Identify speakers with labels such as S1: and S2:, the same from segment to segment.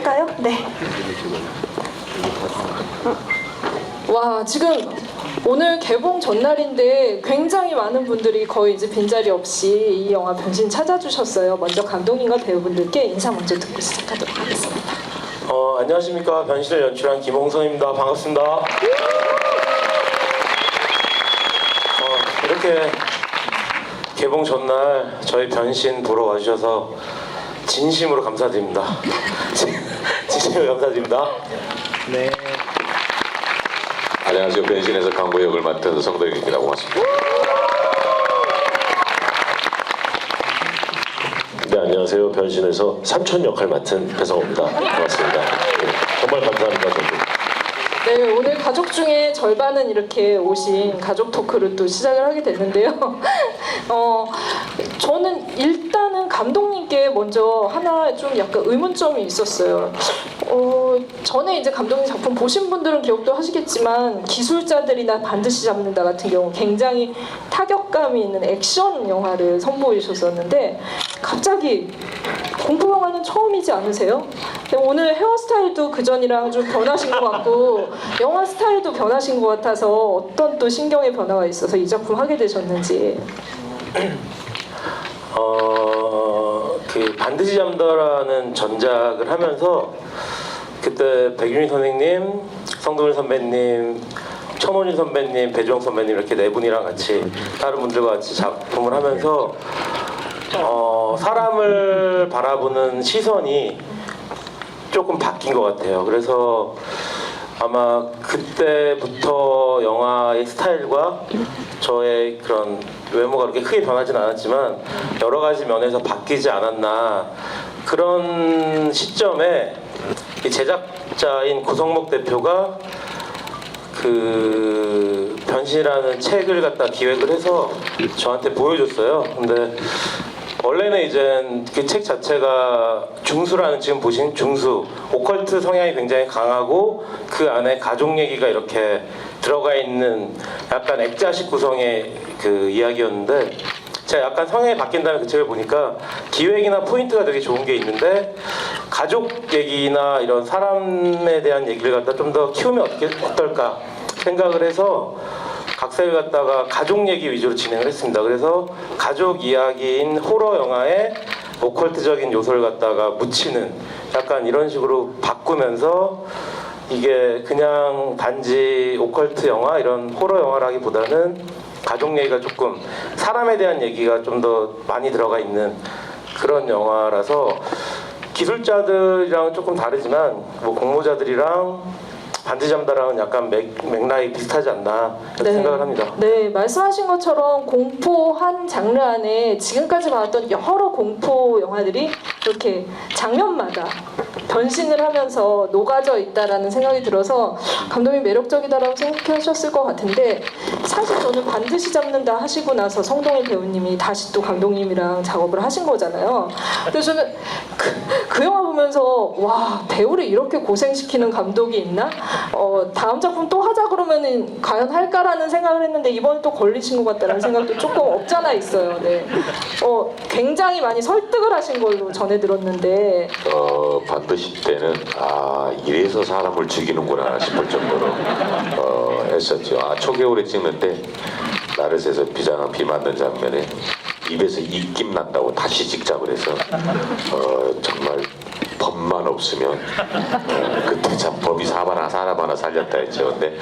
S1: 할까요? 네. 와, 지금 오늘 개봉 전날인데 굉장히 많은 분들이 거의 이제 빈자리 없이 이 영화 변신 찾아주셨어요. 먼저 감독님과 배우분들께 인사 먼저 듣고 시작하도록 하겠습니다.
S2: 안녕하십니까. 변신을 연출한 김홍선입니다. 반갑습니다. 이렇게 개봉 전날 저희 변신 보러 와주셔서 진심으로 감사드립니다. 진심으로 감사드립니다.
S3: 네.
S4: 안녕하세요. 변신에서 강보 역을 맡은 성덕입니다. 고맙습니다.
S5: 네, 안녕하세요. 변신에서 삼촌 역할 맡은 배성호입니다. 고맙습니다. 네, 정말 감사합니다. 저도.
S1: 네, 오늘 가족 중에 절반은 이렇게 오신 가족 토크를 또 시작을 하게 됐는데요. 저는 일단은 감독님께 먼저 하나 좀 약간 의문점이 있었어요. 전에 이제 감독님 작품 보신 분들은 기억도 하시겠지만 기술자들이나 반드시 잡는다 같은 경우 굉장히 타격감이 있는 액션 영화를 선보이셨었는데 갑자기 공포 영화는 처음이지 않으세요? 오늘 헤어스타일도 그전이랑 좀 변하신 것 같고 영화 스타일도 변하신 것 같아서 어떤 또 신경의 변화가 있어서 이 작품 하게 되셨는지.
S2: 그 반드시 잡는다라는 전작을 하면서 그때 백윤희 선생님, 성동일 선배님, 천원일 선배님, 배주영 선배님 이렇게 네 분이랑 같이 다른 분들과 같이 작품을 하면서 사람을 바라보는 시선이 조금 바뀐 것 같아요. 그래서 아마 그때부터 영화의 스타일과 저의 그런 외모가 그렇게 크게 변하진 않았지만 여러 가지 면에서 바뀌지 않았나. 그런 시점에 이 제작자인 구성목 대표가 그 변신이라는 책을 갖다 기획을 해서 저한테 보여줬어요. 근데 원래는 이제 그 책 자체가 중수라는, 지금 보신 중수, 오컬트 성향이 굉장히 강하고 그 안에 가족 얘기가 이렇게 들어가 있는 약간 액자식 구성의 그 이야기였는데, 제가 약간 성향이 바뀐 다음에 그 책을 보니까 기획이나 포인트가 되게 좋은 게 있는데 가족 얘기나 이런 사람에 대한 얘기를 갖다 좀 더 키우면 어떨까 생각을 해서 각색을 갖다가 가족 얘기 위주로 진행을 했습니다. 그래서 가족 이야기인 호러 영화에 오컬트적인 요소를 갖다가 묻히는 약간 이런 식으로 바꾸면서 이게 그냥 단지 오컬트 영화, 이런 호러 영화라기보다는 가족 얘기가 조금 사람에 대한 얘기가 좀 더 많이 들어가 있는 그런 영화라서 기술자들이랑 조금 다르지만 뭐 공모자들이랑 반드시 잡는다랑은 약간 맥락이 비슷하지 않나
S1: 네.
S2: 생각을 합니다.
S1: 네, 말씀하신 것처럼 공포 한 장르 안에 지금까지 봐왔던 여러 공포 영화들이 이렇게 장면마다 변신을 하면서 녹아져 있다라는 생각이 들어서 감독님 매력적이다라고 생각하셨을 것 같은데, 사실 저는 반드시 잡는다 하시고 나서 성동일 배우님이 다시 또 감독님이랑 작업을 하신 거잖아요. 그래서 저는 그 영화 보면서 와, 배우를 이렇게 고생시키는 감독이 있나? 다음 작품 또 하자 그러면은 과연 할까라는 생각을 했는데 이번에 또 걸리신 것 같다는 생각도 조금 없잖아 있어요. 네. 굉장히 많이 설득을 하신 걸로 전해 들었는데.
S4: 반드시 때는 이래서 사람을 죽이는구나 싶을 정도로 했었죠. 초겨울에 찍는 때 나르세에서 비장한 비 맞는 장면에 입에서 입김 난다고 다시 찍자고 그래서 정말 법만 없으면 그때 참 법이 사람 하나 살렸다 했죠. 근데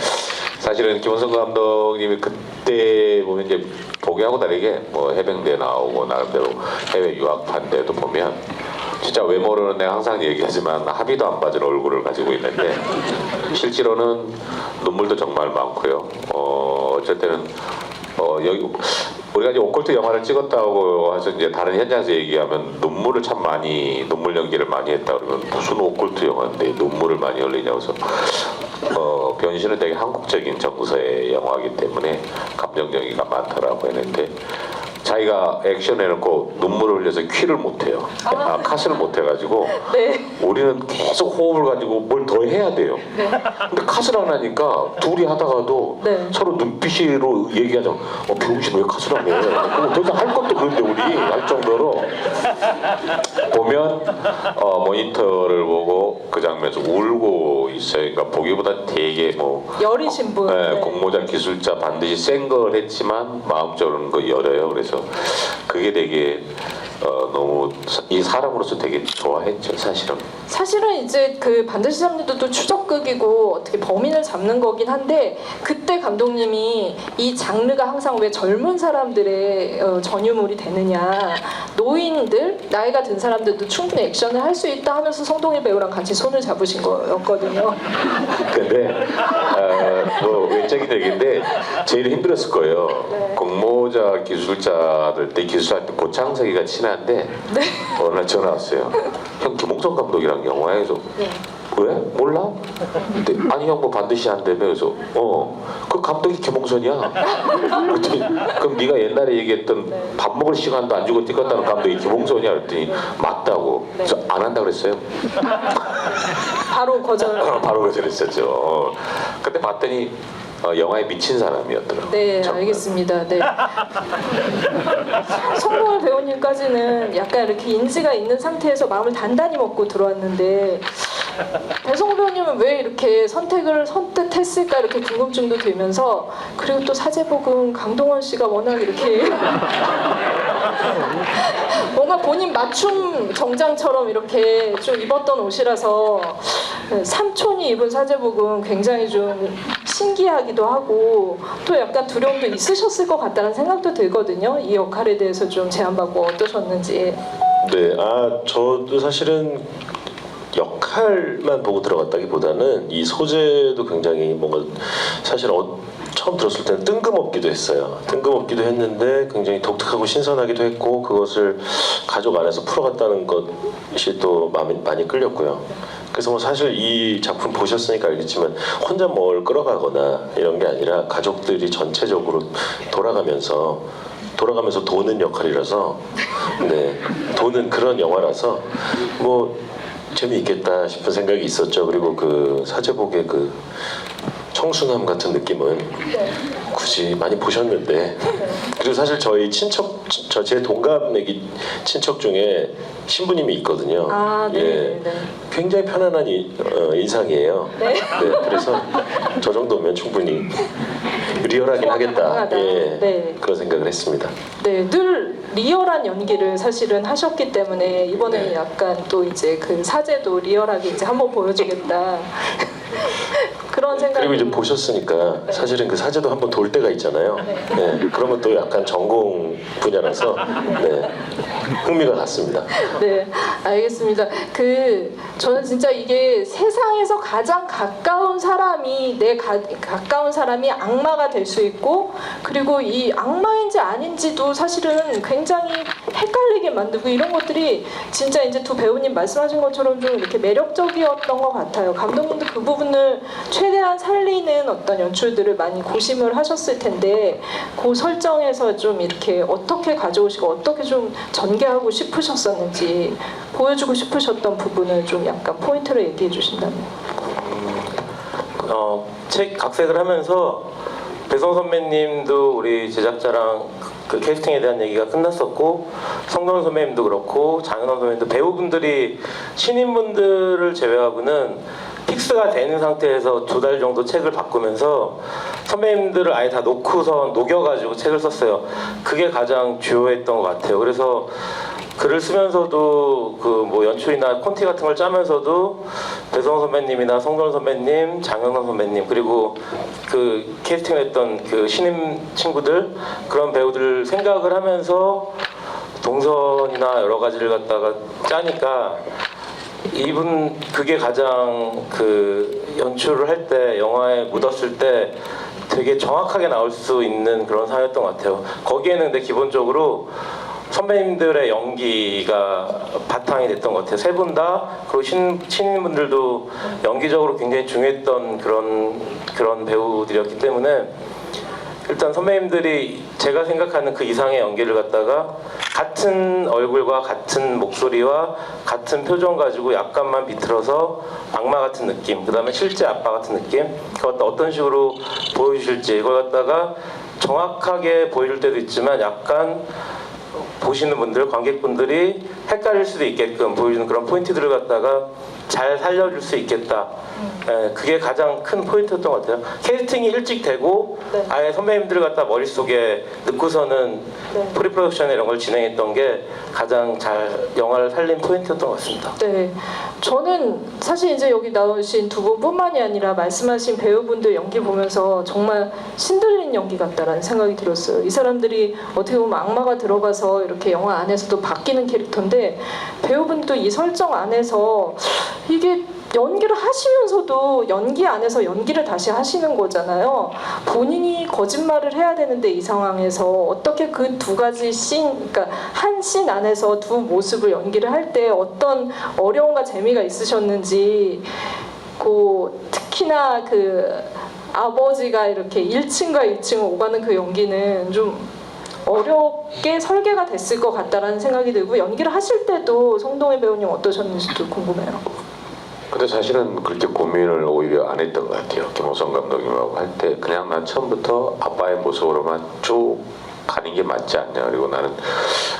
S4: 사실은 김원성 감독님이 그때 보면 이제 보기하고 다르게 뭐 해병대 나오고 나름대로 해외 유학한 데도 보면 진짜 외모로는 내가 항상 얘기하지만 합의도 안 맞은 얼굴을 가지고 있는데 실제로는 눈물도 정말 많고요. 어쩔 때는 여기 우리가 이제 오컬트 영화를 찍었다고 해서 이제 다른 현장에서 얘기하면 눈물 연기를 많이 했다 그러면 무슨 오컬트 영화인데 눈물을 많이 흘리냐고 해서 변신은 되게 한국적인 정서의 영화이기 때문에 감정 연기가 많더라고 했는데 자기가 액션 해놓고 눈물을 흘려서 퀴를 못해요. 카스를 못해가지고
S1: 네.
S4: 우리는 계속 호흡을 가지고 뭘 더 해야 돼요.
S1: 네.
S4: 근데 카스를 안 하니까 둘이 하다가도
S1: 네.
S4: 서로 눈빛으로 얘기하자. 병신 왜 카스를 안 해? 더 이상 할 것도 없는데 우리 할 정도로 보면 모니터를 보고 그 장면에서 울고 있어요. 그러니까 보기보다 되게 뭐
S1: 여리신 분. 네.
S4: 공모전 기술자 반드시 센 걸 했지만 마음적으로는 그 여려요. 그래서 그게 되게 너무 이 사람으로서 되게 좋아했죠, 사실은.
S1: 사실은 이제 그 반드시 잡는도 또 추적극이고 어떻게 범인을 잡는 거긴 한데 그때 감독님이 이 장르가 항상 왜 젊은 사람들의 전유물이 되느냐, 노인들 나이가 든 사람들도 충분히 액션을 할 수 있다 하면서 성동일 배우랑 같이 손을 잡으신 거였거든요.
S4: 근데 뭐 외적인 얘기인데 제일 힘들었을 거예요.
S1: 네.
S4: 공모자 기술자들 때 기술자 고창석이가 친한데
S1: 네.
S4: 어느 날 전화 왔어요. 형 김홍성 감독이랑 영화에서
S1: 네.
S4: 왜? 몰라? 근데 아니 형 뭐 반드시 한다며. 그래서 그 감독이 김홍선이야. 그랬더니 그럼 네가 옛날에 얘기했던
S1: 네.
S4: 밥 먹을 시간도 안 주고 뛰었다는 감독이 김홍선이야. 그랬더니 맞다고. 그래서 안 한다 그랬어요.
S1: 바로 거절.
S4: 바로 거절했었죠. 근데 봤더니 영화에 미친 사람이었더라고요.
S1: 네,
S4: 정말.
S1: 알겠습니다. 네. 성동일 배우님까지는 약간 이렇게 인지가 있는 상태에서 마음을 단단히 먹고 들어왔는데 배성우 배우님은 왜 이렇게 선택을 선택했을까 이렇게 궁금증도 들면서 그리고 또 사제복은 강동원 씨가 워낙 이렇게 뭔가 본인 맞춤 정장처럼 이렇게 좀 입었던 옷이라서 삼촌이 입은 사제복은 굉장히 좀 신기하기도 하고 또 약간 두려움도 있으셨을 것 같다는 생각도 들거든요. 이 역할에 대해서 좀 제안받고 어떠셨는지.
S5: 네, 저도 사실은 역할만 보고 들어갔다기보다는 이 소재도 굉장히 뭔가 사실 처음 들었을 때는 뜬금없기도 했어요. 뜬금없기도 했는데 굉장히 독특하고 신선하기도 했고 그것을 가족 안에서 풀어갔다는 것이 또 마음이 많이 끌렸고요. 그래서 뭐 사실 이 작품 보셨으니까 알겠지만 혼자 뭘 끌어가거나 이런 게 아니라 가족들이 전체적으로 돌아가면서 도는 역할이라서 네, 도는 그런 영화라서 뭐 재미있겠다 싶은 생각이 있었죠. 그리고 그 사제복의 그 청순함 같은 느낌은 굳이 많이 보셨는데 그리고 사실 저희 제 동갑내기 친척 중에 신부님이 있거든요.
S1: 네.
S5: 굉장히 편안한 인상이에요.
S1: 네.
S5: 그래서 저 정도면 충분히 리얼하긴 하겠다.
S1: 가능하다. 네.
S5: 그런 생각을 했습니다.
S1: 네, 늘 리얼한 연기를 사실은 하셨기 때문에 이번에 약간 또 이제 그 사제도 리얼하게 이제 한번 보여주겠다. 그런 생각이.
S5: 그리고 이제 보셨으니까 사실은 그 사제도 한번 돌 때가 있잖아요. 네, 그러면 또 약간 전공 분야라서 흥미가 갔습니다.
S1: 네, 알겠습니다. 저는 진짜 이게 세상에서 가장 가까운 사람이 가까운 사람이 악마가 될 수 있고 그리고 이 악마인지 아닌지도 사실은 굉장히 헷갈리게 만들고 이런 것들이 진짜 이제 두 배우님 말씀하신 것처럼 좀 이렇게 매력적이었던 것 같아요. 감독님도 그 부분을 최대한 살리는 어떤 연출들을 많이 고심을 하셨을 텐데 그 설정에서 좀 이렇게 어떻게 가져오시고 어떻게 좀 전개하고 싶으셨었는지 보여주고 싶으셨던 부분을 좀 약간 포인트로 얘기해 주신다면.
S2: 책 각색을 하면서 배성 선배님도 우리 제작자랑 그 캐스팅에 대한 얘기가 끝났었고 성동일 선배님도 그렇고 장은원 선배님도 배우분들이 신인분들을 제외하고는 픽스가 된 상태에서 2달 정도 책을 바꾸면서 선배님들을 아예 다 놓고선 녹여가지고 책을 썼어요. 그게 가장 주요했던 것 같아요. 그래서 글을 쓰면서도 그 뭐 연출이나 콘티 같은 걸 짜면서도 배성우 선배님이나 성동일 선배님, 장현원 선배님 그리고 그 캐스팅을 했던 그 신인 친구들 그런 배우들 생각을 하면서 동선이나 여러 가지를 갖다가 짜니까 그게 가장 그 연출을 할 때 영화에 묻었을 때 되게 정확하게 나올 수 있는 그런 상황이었던 것 같아요. 거기에는 근데 기본적으로 선배님들의 연기가 바탕이 됐던 것 같아요. 세 분 다 그리고 신인분들도 연기적으로 굉장히 중요했던 그런 배우들이었기 때문에 일단 선배님들이 제가 생각하는 그 이상의 연기를 갖다가 같은 얼굴과 같은 목소리와 같은 표정 가지고 약간만 비틀어서 악마 같은 느낌, 그 다음에 실제 아빠 같은 느낌, 그걸 어떤 식으로 보여주실지 이걸 갖다가 정확하게 보여줄 때도 있지만 약간 보시는 분들, 관객분들이 헷갈릴 수도 있게끔 보여주는 그런 포인트들을 갖다가 잘 살려줄 수 있겠다. 그게 가장 큰 포인트였던 것 같아요. 캐스팅이 일찍 되고
S1: 네.
S2: 아예 선배님들 갖다 머릿속에 넣고서는
S1: 네.
S2: 프리프로덕션 이런 걸 진행했던 게 가장 잘 영화를 살린 포인트였던 것 같습니다.
S1: 네, 저는 사실 이제 여기 나오신 두 분뿐만이 아니라 말씀하신 배우분들 연기 보면서 정말 신들린 연기 같다라는 생각이 들었어요. 이 사람들이 어떻게 보면 악마가 들어가서 이렇게 영화 안에서도 바뀌는 캐릭터인데 배우분도 이 설정 안에서 이게 연기를 하시면서도 연기 안에서 연기를 다시 하시는 거잖아요. 본인이 거짓말을 해야 되는데 이 상황에서 어떻게 그 두 가지 씬, 그러니까 한 씬 안에서 두 모습을 연기를 할 때 어떤 어려움과 재미가 있으셨는지, 특히나 그 아버지가 이렇게 1층과 2층을 오가는 그 연기는 좀 어렵게 설계가 됐을 것 같다라는 생각이 들고 연기를 하실 때도 송동희 배우님 어떠셨는지도 궁금해요.
S4: 근데 사실은 그렇게 고민을 오히려 안 했던 것 같아요. 김호성 감독님하고 할 때 그냥 난 처음부터 아빠의 모습으로만 쭉 가는 게 맞지 않냐. 그리고 나는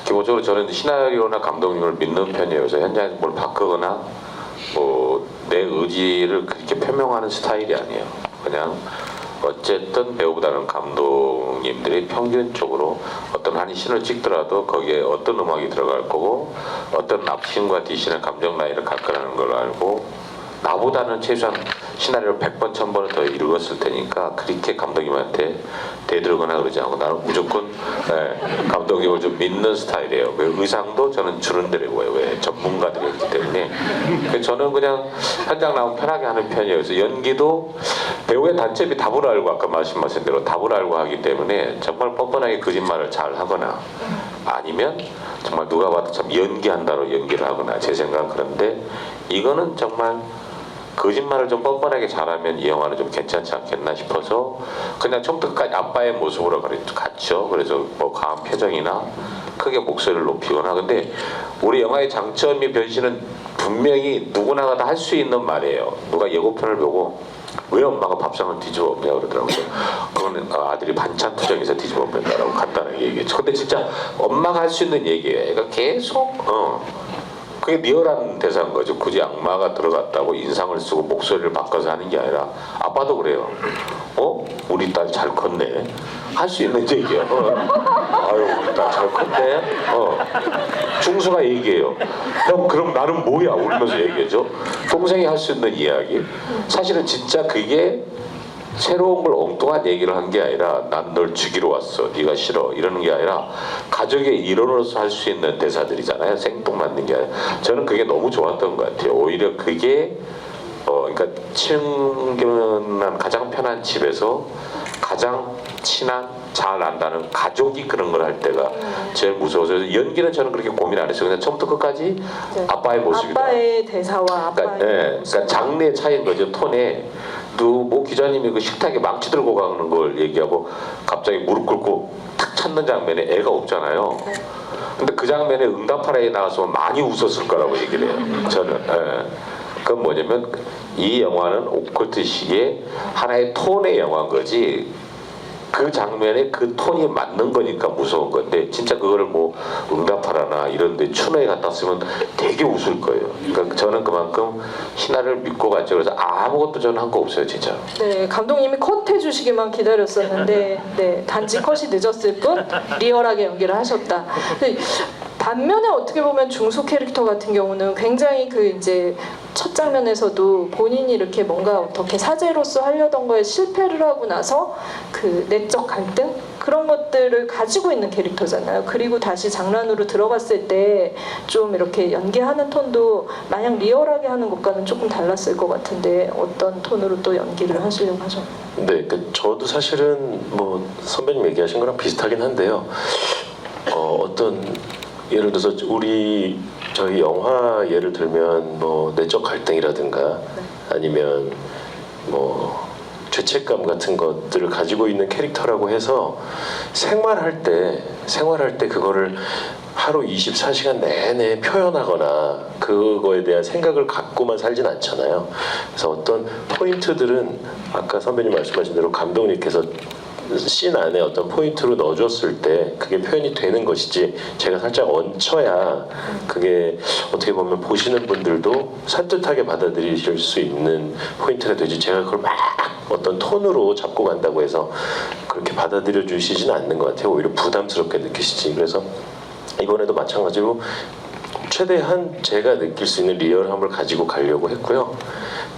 S4: 기본적으로 저는 시나리오나 감독님을 믿는 편이에요. 그래서 현장에서 뭘 바꾸거나 뭐 내 의지를 그렇게 표명하는 스타일이 아니에요. 그냥 어쨌든 배우보다는 감독님들이 평균적으로 어떤 한 씬을 찍더라도 거기에 어떤 음악이 들어갈 거고 어떤 납신과 디신의 감정 라인을 갈 거라는 걸 알고 나보다는 최소한 시나리오를 100번, 1000번을 더 읽었을 테니까 그렇게 감독님한테 대들거나 그러지 않고 나는 무조건 감독님을 좀 믿는 스타일이에요. 의상도 저는 주는 대로 입어요. 왜? 전문가들이었기 때문에. 그래서 저는 그냥 현장 나오면 편하게 하는 편이에요. 그래서 연기도 배우의 단점이 답을 알고 아까 말씀하신 대로 답을 알고 하기 때문에 정말 뻔뻔하게 거짓말을 잘 하거나 아니면 정말 누가 봐도 참 연기한다로 연기를 하거나 제 생각은 그런데 이거는 정말 거짓말을 좀 뻔뻔하게 잘하면 이 영화는 좀 괜찮지 않겠나 싶어서 그냥 처음부터 끝까지 아빠의 모습으로 갔죠. 그래서 뭐 강한 표정이나 크게 목소리를 높이거나 근데 우리 영화의 장점이 변신은 분명히 누구나 다 할 수 있는 말이에요. 누가 예고편을 보고 왜 엄마가 밥상을 뒤집어 엎냐 그러더라고요. 그거는 아들이 반찬 투정해서 뒤집어 엎는다라고 간단하게 얘기했죠. 근데 진짜 엄마가 할 수 있는 얘기예요. 그러니까 계속 그게 리얼한 대사인 거죠. 굳이 악마가 들어갔다고 인상을 쓰고 목소리를 바꿔서 하는 게 아니라 아빠도 그래요. 우리 딸 잘 컸네. 할 수 있는 얘기예요. 아유 우리 딸 잘 컸네. 중수가 얘기해요. 형 그럼 나는 뭐야? 울면서 얘기해줘. 동생이 할 수 있는 이야기. 사실은 진짜 그게 새로운 걸 엉뚱한 얘기를 한 게 아니라 난 널 죽이러 왔어 네가 싫어 이러는 게 아니라 가족의 일원으로서 할 수 있는 대사들이잖아요. 생뚱맞는 게 아니라 저는 그게 너무 좋았던 것 같아요. 오히려 그게 그러니까 친근한 가장 편한 집에서 가장 친한 잘 안다는 가족이 그런 걸 할 때가 제일 무서워서 연기는 저는 그렇게 고민 안 했어요. 그냥 처음부터 끝까지
S1: 네.
S4: 아빠의 모습이다.
S1: 아빠의 대사와 아빠의
S4: 그러니까 장르의 차이인 거죠. 톤에 뭐 기자님이 그 식탁에 망치 들고 가는 걸 얘기하고 갑자기 무릎 꿇고 탁 찾는 장면에 애가 없잖아요. 근데 그 장면에 응답하라에 나왔으면 많이 웃었을 거라고 얘기를 해요. 저는. 그건 뭐냐면 이 영화는 오컬트식의 하나의 톤의 영화인 거지 그 장면에 그 톤이 맞는 거니까 무서운 건데 진짜 그거를 뭐 응답하라나 이런 데 추노에 갖다 쓰면 되게 웃을 거예요. 그러니까 저는 그만큼 신화를 믿고 갔죠. 그래서 아무것도 저는 한 거 없어요 진짜.
S1: 네, 감독님이 컷 해주시기만 기다렸었는데 네, 단지 컷이 늦었을 뿐 리얼하게 연기를 하셨다. 반면에 어떻게 보면 중수 캐릭터 같은 경우는 굉장히 그 이제 첫 장면에서도 본인이 이렇게 뭔가 어떻게 사제로서 하려던 거에 실패를 하고 나서 그 내적 갈등 그런 것들을 가지고 있는 캐릭터잖아요. 그리고 다시 장난으로 들어갔을 때 좀 이렇게 연기하는 톤도 마냥 리얼하게 하는 것과는 조금 달랐을 것 같은데 어떤 톤으로 또 연기를 하시려고 하셨나요?
S5: 네, 저도 사실은 뭐 선배님 얘기하신 거랑 비슷하긴 한데요. 어떤 예를 들어서 저희 영화 예를 들면 뭐 내적 갈등이라든가 아니면 뭐 죄책감 같은 것들을 가지고 있는 캐릭터라고 해서 생활할 때 그거를 하루 24시간 내내 표현하거나 그거에 대한 생각을 갖고만 살진 않잖아요. 그래서 어떤 포인트들은 아까 선배님 말씀하신 대로 감독님께서 씬 안에 어떤 포인트로 넣어줬을 때 그게 표현이 되는 것이지 제가 살짝 얹혀야 그게 어떻게 보면 보시는 분들도 산뜻하게 받아들이실 수 있는 포인트가 되지 제가 그걸 막 어떤 톤으로 잡고 간다고 해서 그렇게 받아들여 주시지는 않는 것 같아요. 오히려 부담스럽게 느끼시지. 그래서 이번에도 마찬가지로 최대한 제가 느낄 수 있는 리얼함을 가지고 가려고 했고요.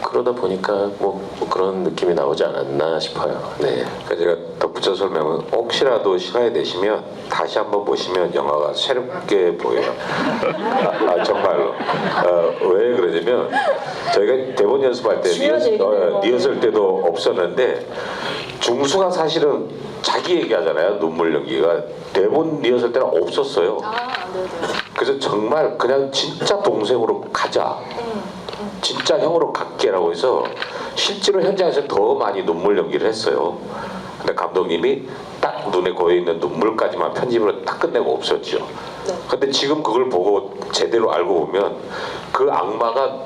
S5: 그러다 보니까 뭐 그런 느낌이 나오지 않았나 싶어요. 네.
S4: 그러니까 제가 덧붙여 설명은 혹시라도 시간이 되시면 다시 한번 보시면 영화가 새롭게 보여요. 정말로. 왜 그러냐면 저희가 대본 연습할 때
S1: 중요한 얘기네요.
S4: 리허설 때도 없었는데 중수가 사실은 자기 얘기하잖아요. 눈물 연기가 대본 리허설 때는 없었어요. 그래서 정말 그냥 진짜 동생으로 가자. 진짜 형으로 갈게라고 해서 실제로 현장에서 더 많이 눈물 연기를 했어요. 근데 감독님이 딱 눈에 고여 있는 눈물까지만 편집으로 딱 끝내고 없었죠. 근데 지금 그걸 보고 제대로 알고 보면 그 악마가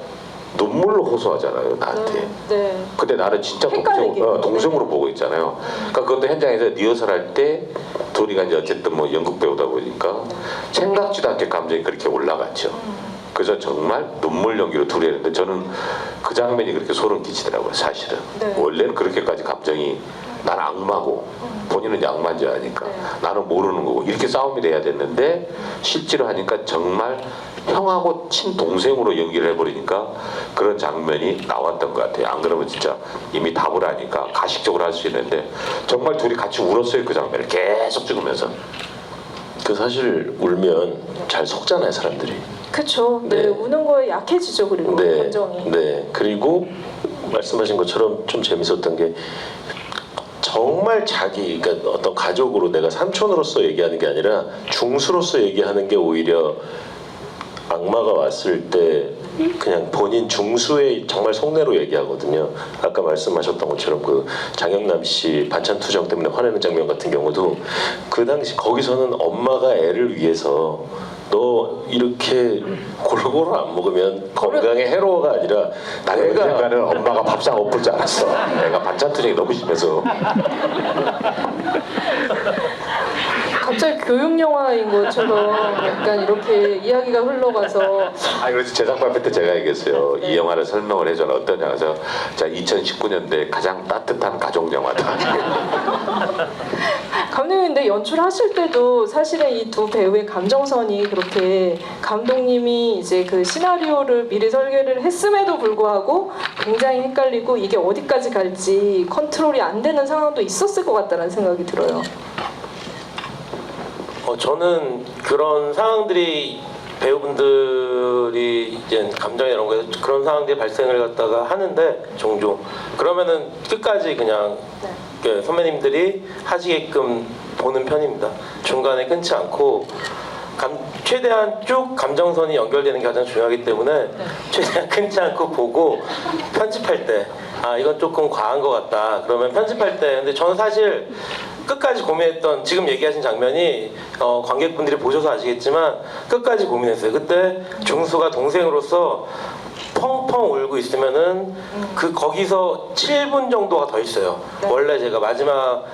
S4: 눈물로 호소하잖아요, 나한테.
S1: 네.
S4: 근데 나는 진짜
S1: 헷갈리게.
S4: 동생으로 보고 있잖아요. 그러니까 그것도 현장에서 리허설 할 때 둘이가 이제 어쨌든 뭐 연극 배우다 보니까 생각지도 않게 감정이 그렇게 올라갔죠. 그래서 정말 눈물 연기로 둘이 했는데 저는 그 장면이 그렇게 소름 끼치더라고요, 사실은.
S1: 네.
S4: 원래는 그렇게까지 감정이 나는 악마고 본인은 이제 악마인 줄 아니까 나는 모르는 거고 이렇게 싸움이 돼야 됐는데 실제로 하니까 정말 형하고 친동생으로 연기를 해버리니까 그런 장면이 나왔던 것 같아요. 안 그러면 진짜 이미 답을 하니까 가식적으로 할 수 있는데 정말 둘이 같이 울었어요. 그 장면을 계속 찍으면서.
S5: 그 사실 울면 잘 속잖아요, 사람들이.
S1: 그쵸. 네.
S5: 네.
S1: 우는 거에 약해지죠. 그리고
S5: 네,
S1: 감정이.
S5: 네. 그리고 말씀하신 것처럼 좀 재밌었던 게 정말 자기, 그러니까 어떤 가족으로 내가 삼촌으로서 얘기하는 게 아니라 중수로서 얘기하는 게 오히려 악마가 왔을 때 그냥 본인 중수의 정말 속내로 얘기하거든요. 아까 말씀하셨던 것처럼 그 장영남 씨 반찬 투정 때문에 화내는 장면 같은 경우도 그 당시 거기서는 엄마가 애를 위해서 너 이렇게 골고루 안 먹으면 건강에 해로워가 아니라
S4: 나는
S5: 내가
S4: 언젠가는 엄마가 밥상 엎을 줄 알았어. 내가 반찬 투정이 너무 심해서.
S1: 갑자기 교육 영화인 것처럼 약간 이렇게 이야기가 흘러가서
S4: 그래서 제작 발표 때 제가 얘기했어요. 이 영화를 설명을 해줘라. 어떠냐. 그래서 자 2019년대 가장 따뜻한 가족 영화다.
S1: 감독님 근데 연출하실 때도 사실은 이 두 배우의 감정선이 그렇게 감독님이 이제 그 시나리오를 미리 설계를 했음에도 불구하고 굉장히 헷갈리고 이게 어디까지 갈지 컨트롤이 안 되는 상황도 있었을 것 같다는 생각이 들어요.
S2: 저는 그런 상황들이 배우분들이 이제 감정이나 이런 거에 그런 상황들이 발생을 갖다가 하는데 종종 그러면은 끝까지 그냥 그 선배님들이 하시게끔 보는 편입니다. 중간에 끊지 않고 최대한 쭉 감정선이 연결되는 게 가장 중요하기 때문에 최대한 끊지 않고 보고 편집할 때 이건 조금 과한 것 같다 그러면 편집할 때 근데 저는 사실 끝까지 고민했던 지금 얘기하신 장면이 관객분들이 보셔서 아시겠지만 끝까지 고민했어요. 그때 중수가 동생으로서 펑펑 울고 있으면은 거기서 7분 정도가 더 있어요. 원래 제가 마지막